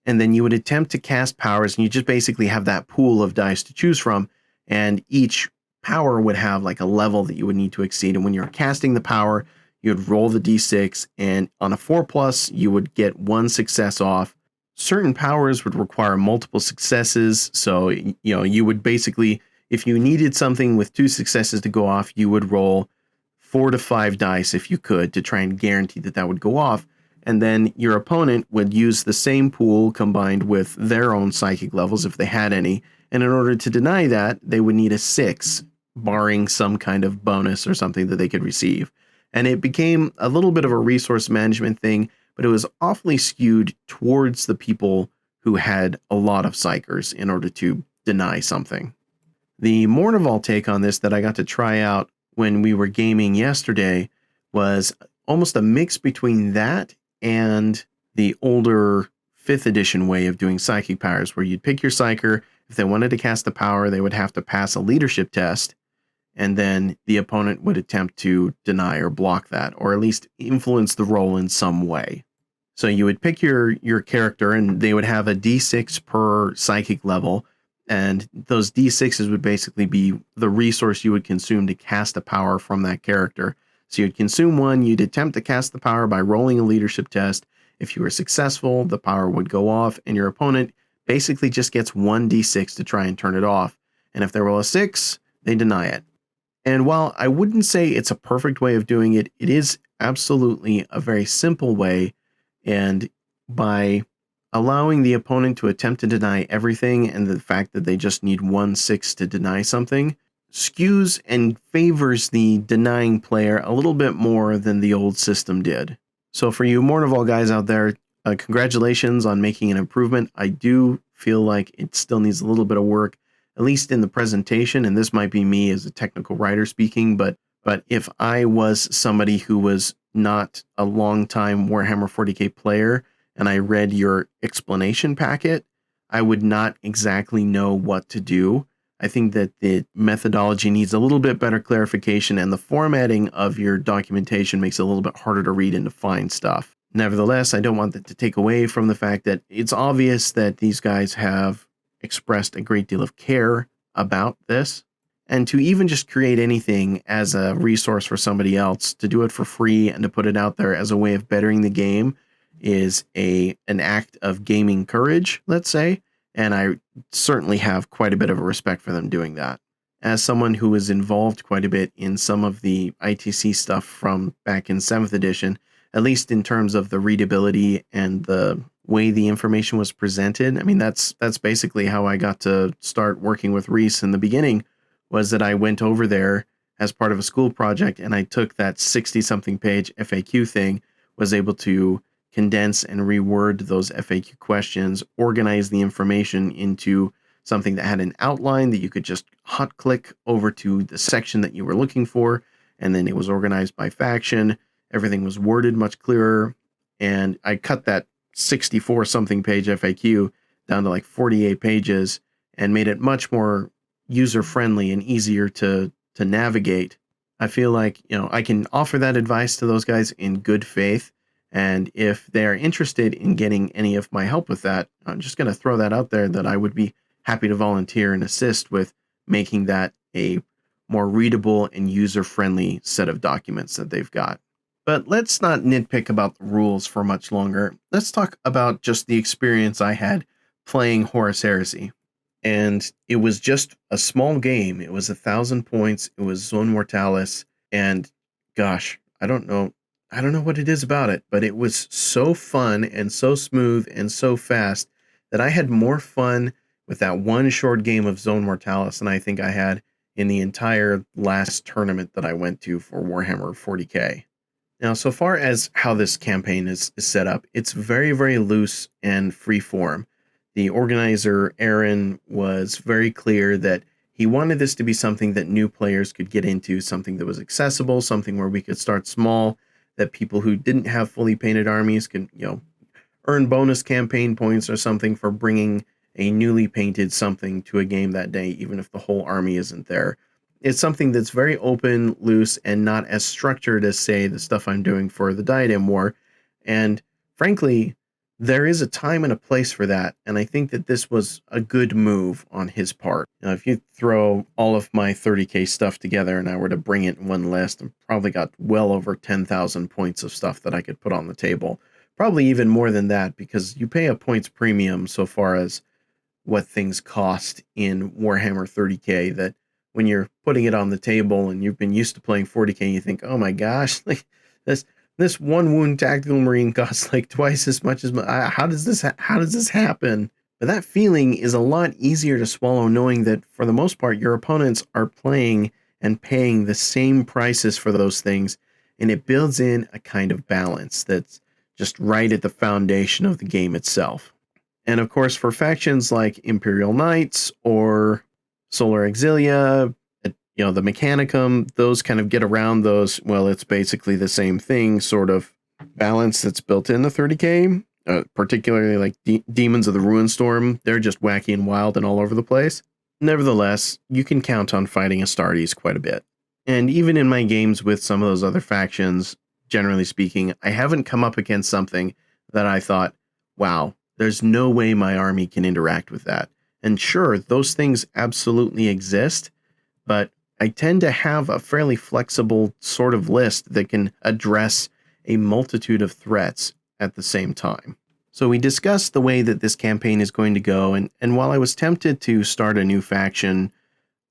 And then you would attempt to cast powers, and you just basically have that pool of dice to choose from, and each power would have like a level that you would need to exceed. And when you're casting the power, you would roll the d6, and on a 4+, you would get 1 success off. Certain powers would require multiple successes, so you would basically, if you needed something with 2 successes to go off, you would roll 4 to 5 dice if you could to try and guarantee that that would go off. And then your opponent would use the same pool combined with their own psychic levels if they had any. And in order to deny that, they would need a 6, barring some kind of bonus or something that they could receive. And it became a little bit of a resource management thing, but it was awfully skewed towards the people who had a lot of psychers in order to deny something. The Mornival take on this that I got to try out when we were gaming yesterday was almost a mix between that and the older 5th edition way of doing psychic powers, where you'd pick your psyker. If they wanted to cast a power, they would have to pass a leadership test, and then the opponent would attempt to deny or block that, or at least influence the roll in some way. So you would pick your character, and they would have a d6 per psychic level, and those d6s would basically be the resource you would consume to cast a power from that character. So you'd consume 1, you'd attempt to cast the power by rolling a leadership test. If you were successful, the power would go off, and your opponent basically just gets 1 d6 to try and turn it off. And if they roll a 6, they deny it. And while I wouldn't say it's a perfect way of doing it, it is absolutely a very simple way. And by allowing the opponent to attempt to deny everything, and the fact that they just need 1 6 to deny something, skews and favors the denying player a little bit more than the old system did. So for you Mornival guys out there, congratulations on making an improvement. I do feel like it still needs a little bit of work, at least in the presentation, and this might be me as a technical writer speaking, but if I was somebody who was not a long-time Warhammer 40k player and I read your explanation packet, I would not exactly know what to do. I think that the methodology needs a little bit better clarification, and the formatting of your documentation makes it a little bit harder to read and to find stuff. Nevertheless, I don't want that to take away from the fact that it's obvious that these guys have expressed a great deal of care about this. And to even just create anything as a resource for somebody else, to do it for free and to put it out there as a way of bettering the game is an act of gaming courage, let's say. And I certainly have quite a bit of a respect for them doing that. As someone who was involved quite a bit in some of the ITC stuff from back in 7th edition, at least in terms of the readability and the way the information was presented, I mean, that's basically how I got to start working with Reese in the beginning, was that I went over there as part of a school project, and I took that 60-something page FAQ thing, was able to condense and reword those FAQ questions, organize the information into something that had an outline that you could just hot click over to the section that you were looking for, and then it was organized by faction. Everything was worded much clearer, and I cut that 64-something page FAQ down to like 48 pages and made it much more user-friendly and easier to navigate. I feel like, I can offer that advice to those guys in good faith. And if they're interested in getting any of my help with that, I'm just going to throw that out there, that I would be happy to volunteer and assist with making that a more readable and user-friendly set of documents that they've got. But let's not nitpick about the rules for much longer. Let's talk about just the experience I had playing Horus Heresy. And it was just a small game. It was 1,000 points. It was Zone Mortalis. And gosh, I don't know what it is about it, but it was so fun and so smooth and so fast that I had more fun with that one short game of Zone Mortalis than I think I had in the entire last tournament that I went to for Warhammer 40k. Now, so far as how this campaign is set up, it's very, very loose and free form. The organizer, Aaron, was very clear that He wanted this to be something that new players could get into, something that was accessible, something where we could start small, that people who didn't have fully painted armies could, earn bonus campaign points or something for bringing a newly painted something to a game that day, even if the whole army isn't there. It's something that's very open, loose, and not as structured as, say, the stuff I'm doing for the Diadem War. And frankly, there is a time and a place for that, and I think that this was a good move on his part. Now, if you throw all of my 30k stuff together and I were to bring it in one list, I've probably got well over 10,000 points of stuff that I could put on the table. Probably even more than that, because you pay a points premium so far as what things cost in Warhammer 30k, that when you're putting it on the table and you've been used to playing 40k, you think, oh my gosh, like this one wound tactical marine costs like twice as much as how does this happen? But that feeling is a lot easier to swallow, knowing that for the most part your opponents are playing and paying the same prices for those things, and it builds in a kind of balance that's just right at the foundation of the game itself. And of course, for factions like Imperial Knights or Solar Exilia, the Mechanicum, those kind of get around those, well, it's basically the same thing, sort of balance that's built into 30k, particularly like Demons of the Ruinstorm. They're just wacky and wild and all over the place. Nevertheless, you can count on fighting Astartes quite a bit. And even in my games with some of those other factions, generally speaking, I haven't come up against something that I thought, wow, there's no way my army can interact with that. And sure, those things absolutely exist, but I tend to have a fairly flexible sort of list that can address a multitude of threats at the same time. So we discussed the way that this campaign is going to go, and while I was tempted to start a new faction,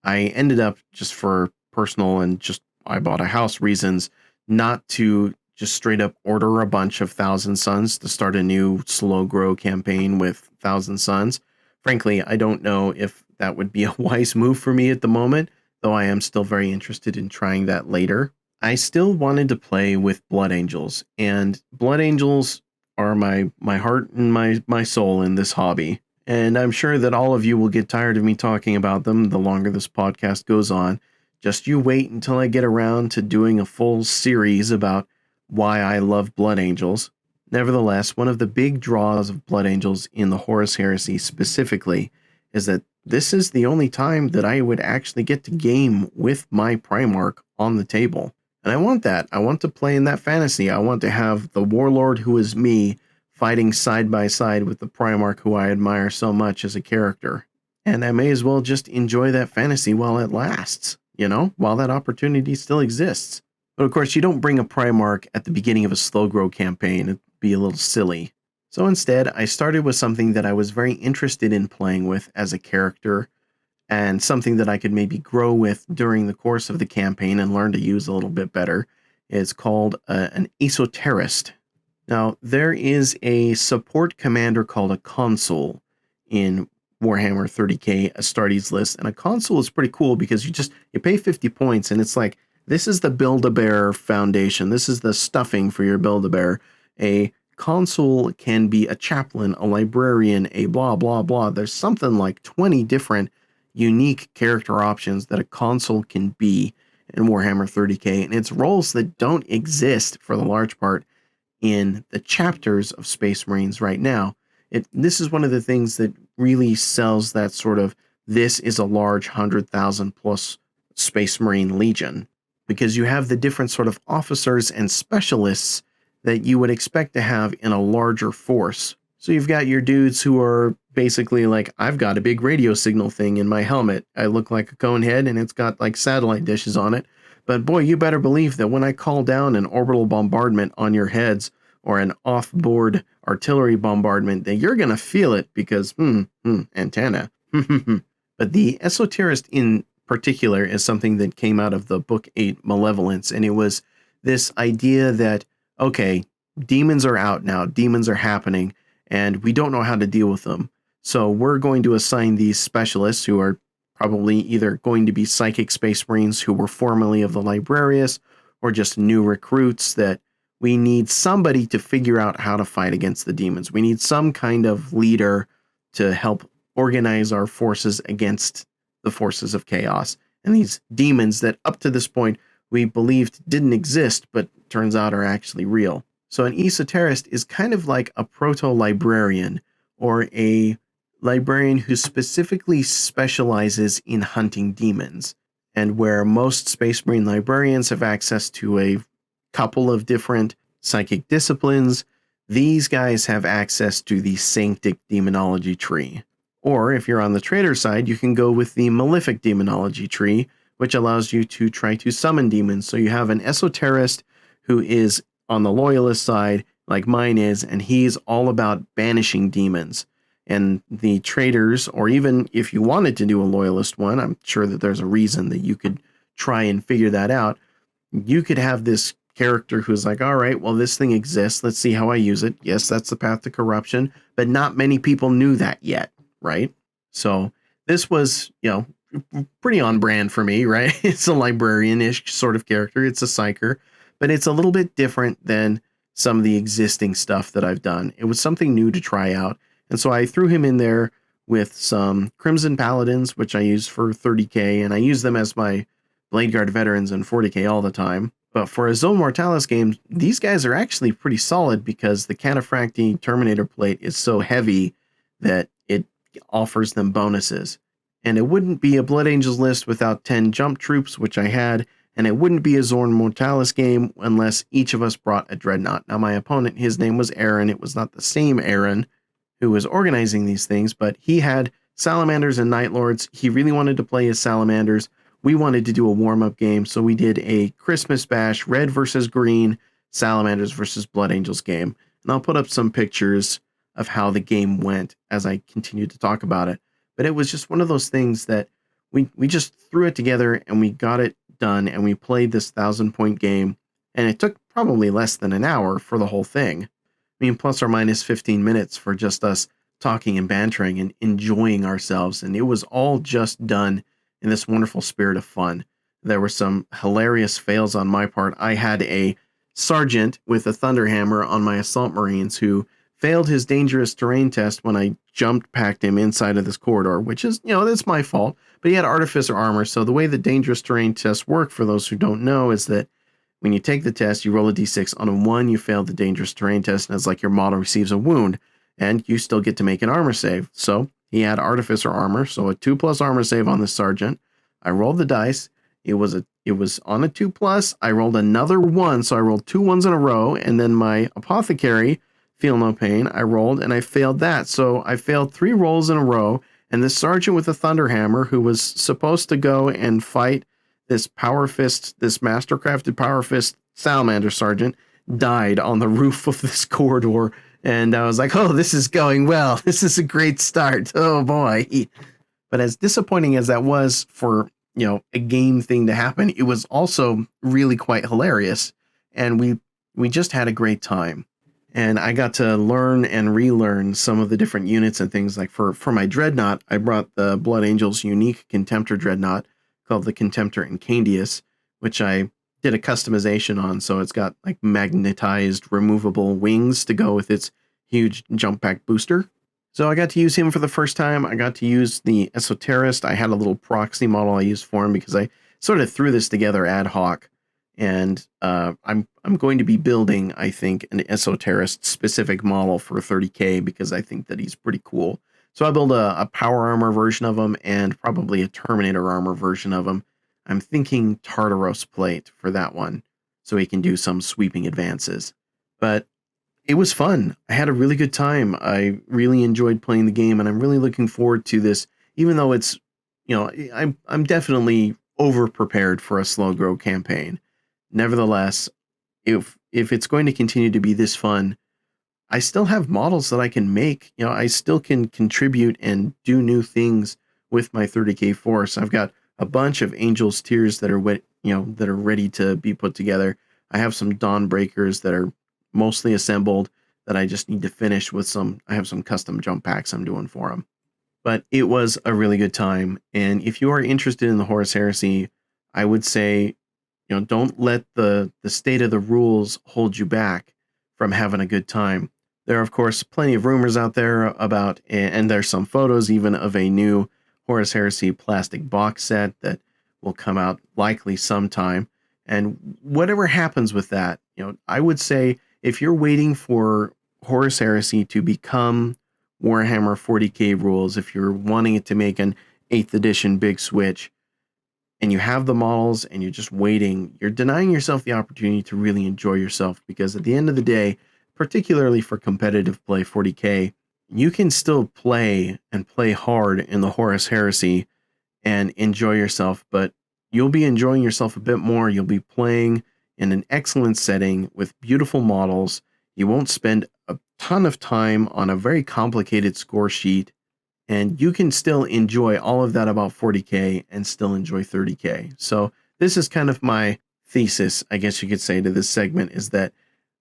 I ended up, just for personal and just I bought a house reasons, not to just straight up order a bunch of Thousand Suns to start a new slow grow campaign with Thousand Suns. Frankly, I don't know if that would be a wise move for me at the moment, though I am still very interested in trying that later. I still wanted to play with Blood Angels, and Blood Angels are my heart and my soul in this hobby. And I'm sure that all of you will get tired of me talking about them the longer this podcast goes on. Just you wait until I get around to doing a full series about why I love Blood Angels. Nevertheless, one of the big draws of Blood Angels in the Horus Heresy specifically is that this is the only time that I would actually get to game with my Primarch on the table. And I want that. I want to play in that fantasy. I want to have the warlord who is me fighting side by side with the Primarch who I admire so much as a character. And I may as well just enjoy that fantasy while it lasts, while that opportunity still exists. But of course, you don't bring a Primarch at the beginning of a slow grow campaign. It'd be a little silly. So instead, I started with something that I was very interested in playing with as a character, and something that I could maybe grow with during the course of the campaign and learn to use a little bit better. It's called an esoterist. Now, there is a support commander called a consul in Warhammer 30k Astartes list, and a consul is pretty cool because you pay 50 points, and it's like, this is the Build-A-Bear foundation. This is the stuffing for your Build-A-Bear. A consul can be a chaplain, a librarian, a blah, blah, blah. There's something like 20 different unique character options that a consul can be in Warhammer 30k, and it's roles that don't exist for the large part in the chapters of Space Marines right now. This is one of the things that really sells that sort of, this is a large 100,000 plus Space Marine Legion, because you have the different sort of officers and specialists that you would expect to have in a larger force. So you've got your dudes who are basically like, I've got a big radio signal thing in my helmet. I look like a cone head and it's got like satellite dishes on it. But boy, you better believe that when I call down an orbital bombardment on your heads or an off-board artillery bombardment, that you're going to feel it because, antenna. But the esoterist in particular is something that came out of the Book 8 Malevolence, and it was this idea that, okay, demons are out now, demons are happening, and we don't know how to deal with them. So we're going to assign these specialists who are probably either going to be psychic space marines who were formerly of the Librarius, or just new recruits that we need somebody to figure out how to fight against the demons. We need some kind of leader to help organize our forces against the forces of chaos and these demons that up to this point we believed didn't exist, but turns out are actually real. So an esoterist is kind of like a proto-librarian, or a librarian who specifically specializes in hunting demons. And where most Space Marine librarians have access to a couple of different psychic disciplines, these guys have access to the Sanctic Demonology tree. Or if you're on the trader side, you can go with the Malefic Demonology tree, which allows you to try to summon demons. So you have an esoterist who is on the loyalist side, like mine is, and he's all about banishing demons. And the traders, or even if you wanted to do a loyalist one, I'm sure that there's a reason that you could try and figure that out. You could have this character who's like, all right, well, this thing exists. Let's see how I use it. Yes, that's the path to corruption, but not many people knew that yet, right? So this was, pretty on brand for me, right? It's a librarian-ish sort of character. It's a psyker, but it's a little bit different than some of the existing stuff that I've done. It was something new to try out. And so I threw him in there with some Crimson Paladins, which I use for 30k, and I use them as my Blade Guard veterans in 40k all the time. But for a Zone Mortalis game, these guys are actually pretty solid because the Cataphracti Terminator plate is so heavy that it offers them bonuses. And it wouldn't be a Blood Angels list without 10 jump troops, which I had, and it wouldn't be a Zorn Mortalis game unless each of us brought a Dreadnought. Now, my opponent, his name was Aaron. It was not the same Aaron who was organizing these things, but he had Salamanders and Night Lords. He really wanted to play his Salamanders. We wanted to do a warm-up game, so we did a Christmas Bash, red versus green, Salamanders versus Blood Angels game. And I'll put up some pictures of how the game went as I continue to talk about it. But it was just one of those things that we just threw it together and we got it done, and we played this 1,000-point game, and it took probably less than an hour for the whole thing. I mean, plus or minus 15 minutes for just us talking and bantering and enjoying ourselves. And it was all just done in this wonderful spirit of fun. There were some hilarious fails on my part. I had a sergeant with a Thunderhammer on my Assault Marines who failed his dangerous terrain test when I jump packed him inside of this corridor, which is, that's my fault. But he had Artificer armor. So the way the dangerous terrain tests work, for those who don't know, is that when you take the test, you roll a d6. On a 1, you failed the dangerous terrain test, and it's like your model receives a wound, and you still get to make an armor save. So he had Artificer armor, so a 2+ armor save on the sergeant. I rolled the dice. It was on a 2+. I rolled another 1, so I rolled 2 ones in a row, and then my Apothecary, Feel No Pain, I rolled, and I failed that. So I failed 3 rolls in a row, and this sergeant with a Thunderhammer, who was supposed to go and fight this Power Fist, this Mastercrafted Power Fist Salamander sergeant, died on the roof of this corridor. And I was like, oh, this is going well. This is a great start. Oh, boy. But as disappointing as that was for, a game thing to happen, it was also really quite hilarious. And we just had a great time. And I got to learn and relearn some of the different units and things. Like for my Dreadnought, I brought the Blood Angels unique Contemptor Dreadnought called the Contemptor Incendius, which I did a customization on. So it's got like magnetized removable wings to go with its huge jump pack booster. So I got to use him for the first time. I got to use the Esoterist. I had a little proxy model I used for him because I sort of threw this together ad hoc. And I'm going to be building, I think, an Esoterist specific model for 30k because I think that he's pretty cool. So I built a power armor version of him and probably a Terminator armor version of him. I'm thinking Tartaros plate for that one, so he can do some sweeping advances. But it was fun. I had a really good time. I really enjoyed playing the game, and I'm really looking forward to this, even though it's, I'm definitely over prepared for a slow grow campaign. Nevertheless, if it's going to continue to be this fun, I still have models that I can make. I still can contribute and do new things with my 30k force. I've got a bunch of Angels tiers that are that are ready to be put together. I have some Dawnbreakers that are mostly assembled that I just need to finish with some. I have some custom jump packs I'm doing for them. But it was a really good time. And if you are interested in the Horus Heresy, I would say, don't let the state of the rules hold you back from having a good time. There are, of course, plenty of rumors out there about, and there's some photos even of a new Horus Heresy plastic box set that will come out likely sometime. And whatever happens with that, I would say if you're waiting for Horus Heresy to become Warhammer 40K rules, if you're wanting it to make an 8th edition big switch, and you have the models and you're just waiting, you're denying yourself the opportunity to really enjoy yourself, because at the end of the day, particularly for competitive play 40K, you can still play and play hard in the Horus Heresy and enjoy yourself, but you'll be enjoying yourself a bit more. You'll be playing in an excellent setting with beautiful models. You won't spend a ton of time on a very complicated score sheet, and you can still enjoy all of that about 40K and still enjoy 30K. So this is kind of my thesis, I guess you could say, to this segment, is that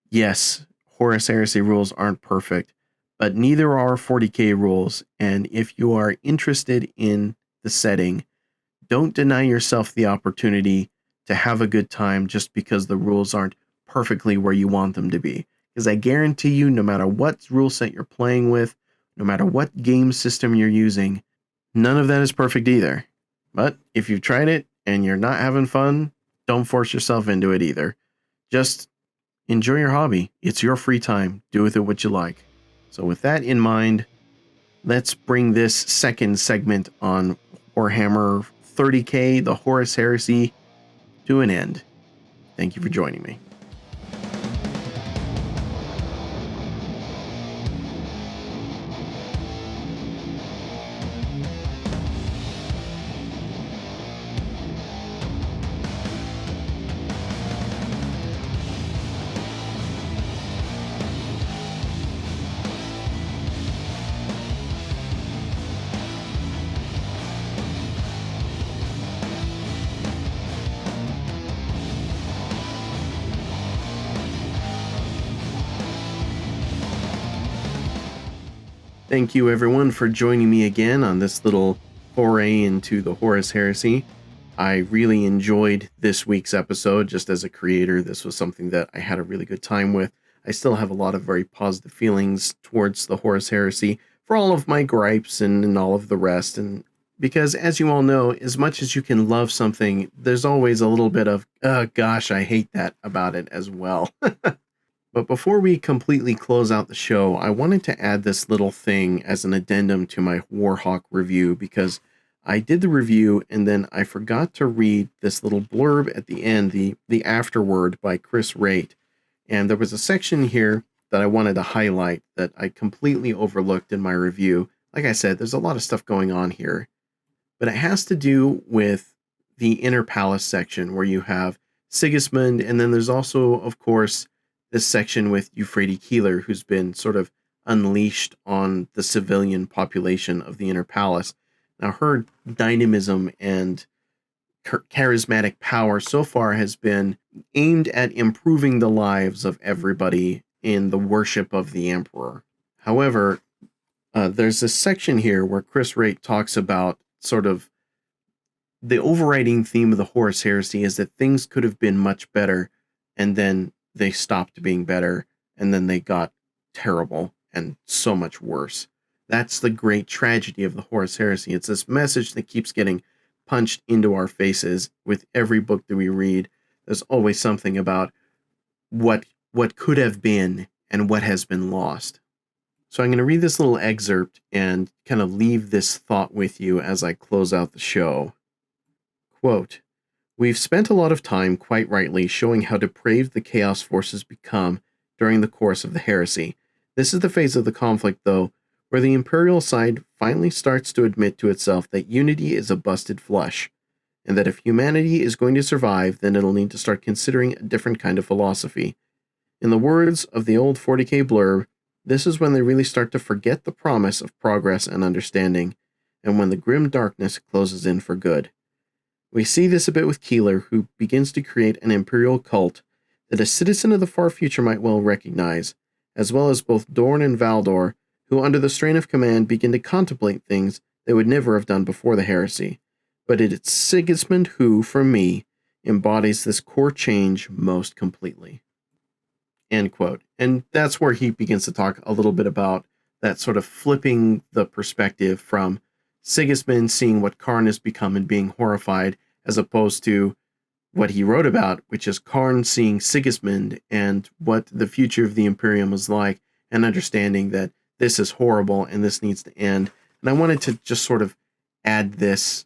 yes, Horus Heresy rules aren't perfect, but neither are 40K rules. And if you are interested in the setting, don't deny yourself the opportunity to have a good time just because the rules aren't perfectly where you want them to be. Because I guarantee you, no matter what rule set you're playing with, no matter what game system you're using, none of that is perfect either. But if you've tried it and you're not having fun, don't force yourself into it either. Just enjoy your hobby. It's your free time. Do with it what you like. So with that in mind, let's bring this second segment on Warhammer 30K, the Horus Heresy, to an end. Thank you for joining me. Thank you, everyone, for joining me again on this little foray into the Horus Heresy. I really enjoyed this week's episode. Just as a creator, this was something that I had a really good time with. I still have a lot of very positive feelings towards the Horus Heresy for all of my gripes and all of the rest. And because, as you all know, as much as you can love something, there's always a little bit of, oh gosh, I hate that about it as well. But before we completely close out the show, I wanted to add this little thing as an addendum to my Warhawk review, because I did the review and then I forgot to read this little blurb at the end, the afterword by Chris Raitt. And there was a section here that I wanted to highlight that I completely overlooked in my review. Like I said, there's a lot of stuff going on here, but it has to do with the Inner Palace section where you have Sigismund, and then there's also, of course, this section with Euphrates Keeler, who's been sort of unleashed on the civilian population of the Inner Palace. Now, her dynamism and charismatic power so far has been aimed at improving the lives of everybody in the worship of the Emperor. However, there's this section here where Chris Raitt talks about sort of the overriding theme of the Horus Heresy is that things could have been much better, and then they stopped being better, and then they got terrible and so much worse. That's the great tragedy of the Horus Heresy. It's this message that keeps getting punched into our faces with every book that we read. There's always something about what could have been and what has been lost. So I'm going to read this little excerpt and kind of leave this thought with you as I close out the show. Quote, "We've spent a lot of time, quite rightly, showing how depraved the Chaos forces become during the course of the heresy. This is the phase of the conflict, though, where the Imperial side finally starts to admit to itself that unity is a busted flush, and that if humanity is going to survive, then it'll need to start considering a different kind of philosophy. In the words of the old 40K blurb, this is when they really start to forget the promise of progress and understanding, and when the grim darkness closes in for good. We see this a bit with Keeler, who begins to create an Imperial cult that a citizen of the far future might well recognize, as well as both Dorn and Valdor, who under the strain of command begin to contemplate things they would never have done before the heresy. But it's Sigismund who, for me, embodies this core change most completely." End quote. And that's where he begins to talk a little bit about that sort of flipping the perspective from Sigismund seeing what Karn has become and being horrified, as opposed to what he wrote about, which is Karn seeing Sigismund and what the future of the Imperium was like, and understanding that this is horrible and this needs to end. And I wanted to just sort of add this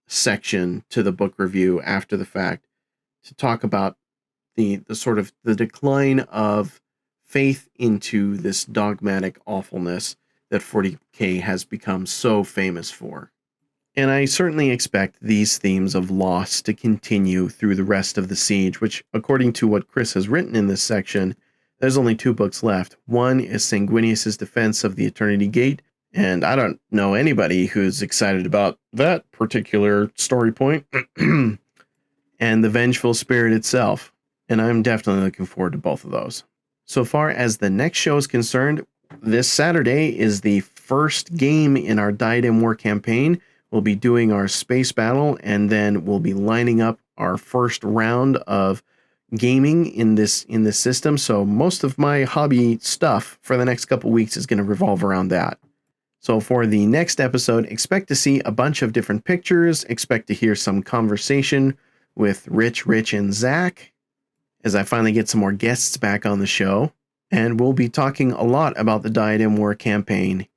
section to the book review after the fact to talk about the sort of the decline of faith into this dogmatic awfulness that 40K has become so famous for. And I certainly expect these themes of loss to continue through the rest of the Siege, which, according to what Chris has written in this section, there's only 2 books left. One is Sanguinius's defense of the Eternity Gate, and I don't know anybody who's excited about that particular story point, and the Vengeful Spirit itself, and I'm definitely looking forward to both of those. So far as the next show is concerned, this Saturday is the first game in our Diadem War campaign. We'll be doing our space battle, and then we'll be lining up our first round of gaming in this system. So most of my hobby stuff for the next couple weeks is going to revolve around that. So for the next episode, expect to see a bunch of different pictures, expect to hear some conversation with Rich, and Zach, as I finally get some more guests back on the show. And we'll be talking a lot about the Diadem War campaign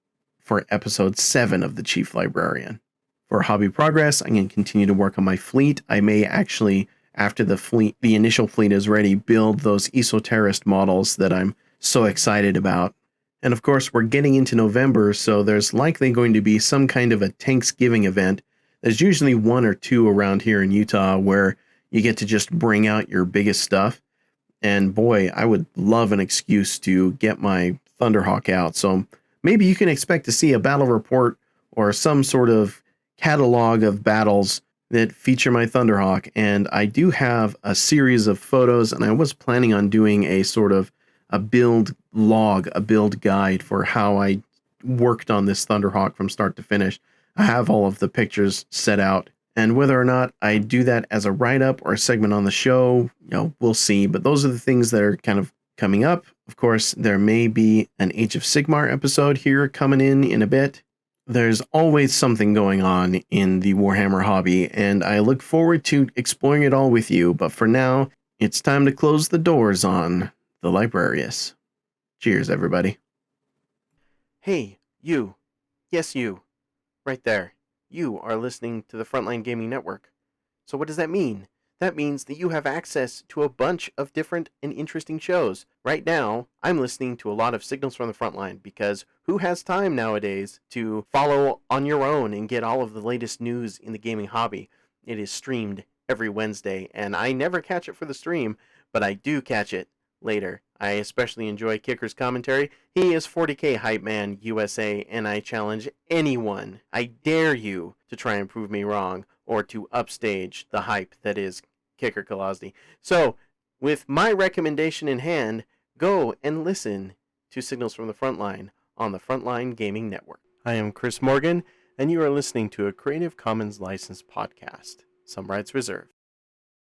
for episode 7 of the Chief Librarian. For hobby progress, I'm going to continue to work on my fleet. I may actually, after the initial fleet is ready, build those esoterrorist models that I'm so excited about. And of course, we're getting into November, so there's likely going to be some kind of a Thanksgiving event. There's usually 1 or 2 around here in Utah where you get to just bring out your biggest stuff. And boy, I would love an excuse to get my Thunderhawk out. So maybe you can expect to see a battle report or some sort of catalog of battles that feature my Thunderhawk. And I do have a series of photos, and I was planning on doing a sort of a build log, a build guide for how I worked on this Thunderhawk from start to finish. I have all of the pictures set out, and whether or not I do that as a write-up or a segment on the show, we'll see. But those are the things that are kind of coming up. Of course, there may be an Age of Sigmar episode here coming in a bit. There's always something going on in the Warhammer hobby, and I look forward to exploring it all with you. But for now, it's time to close the doors on the Librarius. Cheers, everybody. Hey, you. Yes, you. Right there. You are listening to the Frontline Gaming Network. So what does that mean? That means that you have access to a bunch of different and interesting shows. Right now, I'm listening to a lot of Signals from the Frontline because who has time nowadays to follow on your own and get all of the latest news in the gaming hobby? It is streamed every Wednesday, and I never catch it for the stream, but I do catch it later. I especially enjoy Kicker's commentary. He is 40K Hype Man USA, and I challenge anyone, I dare you, to try and prove me wrong or to upstage the hype that is Kicker Kolosny. So, with my recommendation in hand, go and listen to Signals from the Frontline on the Frontline Gaming Network. I am Chris Morgan, and you are listening to a Creative Commons licensed podcast. Some rights reserved.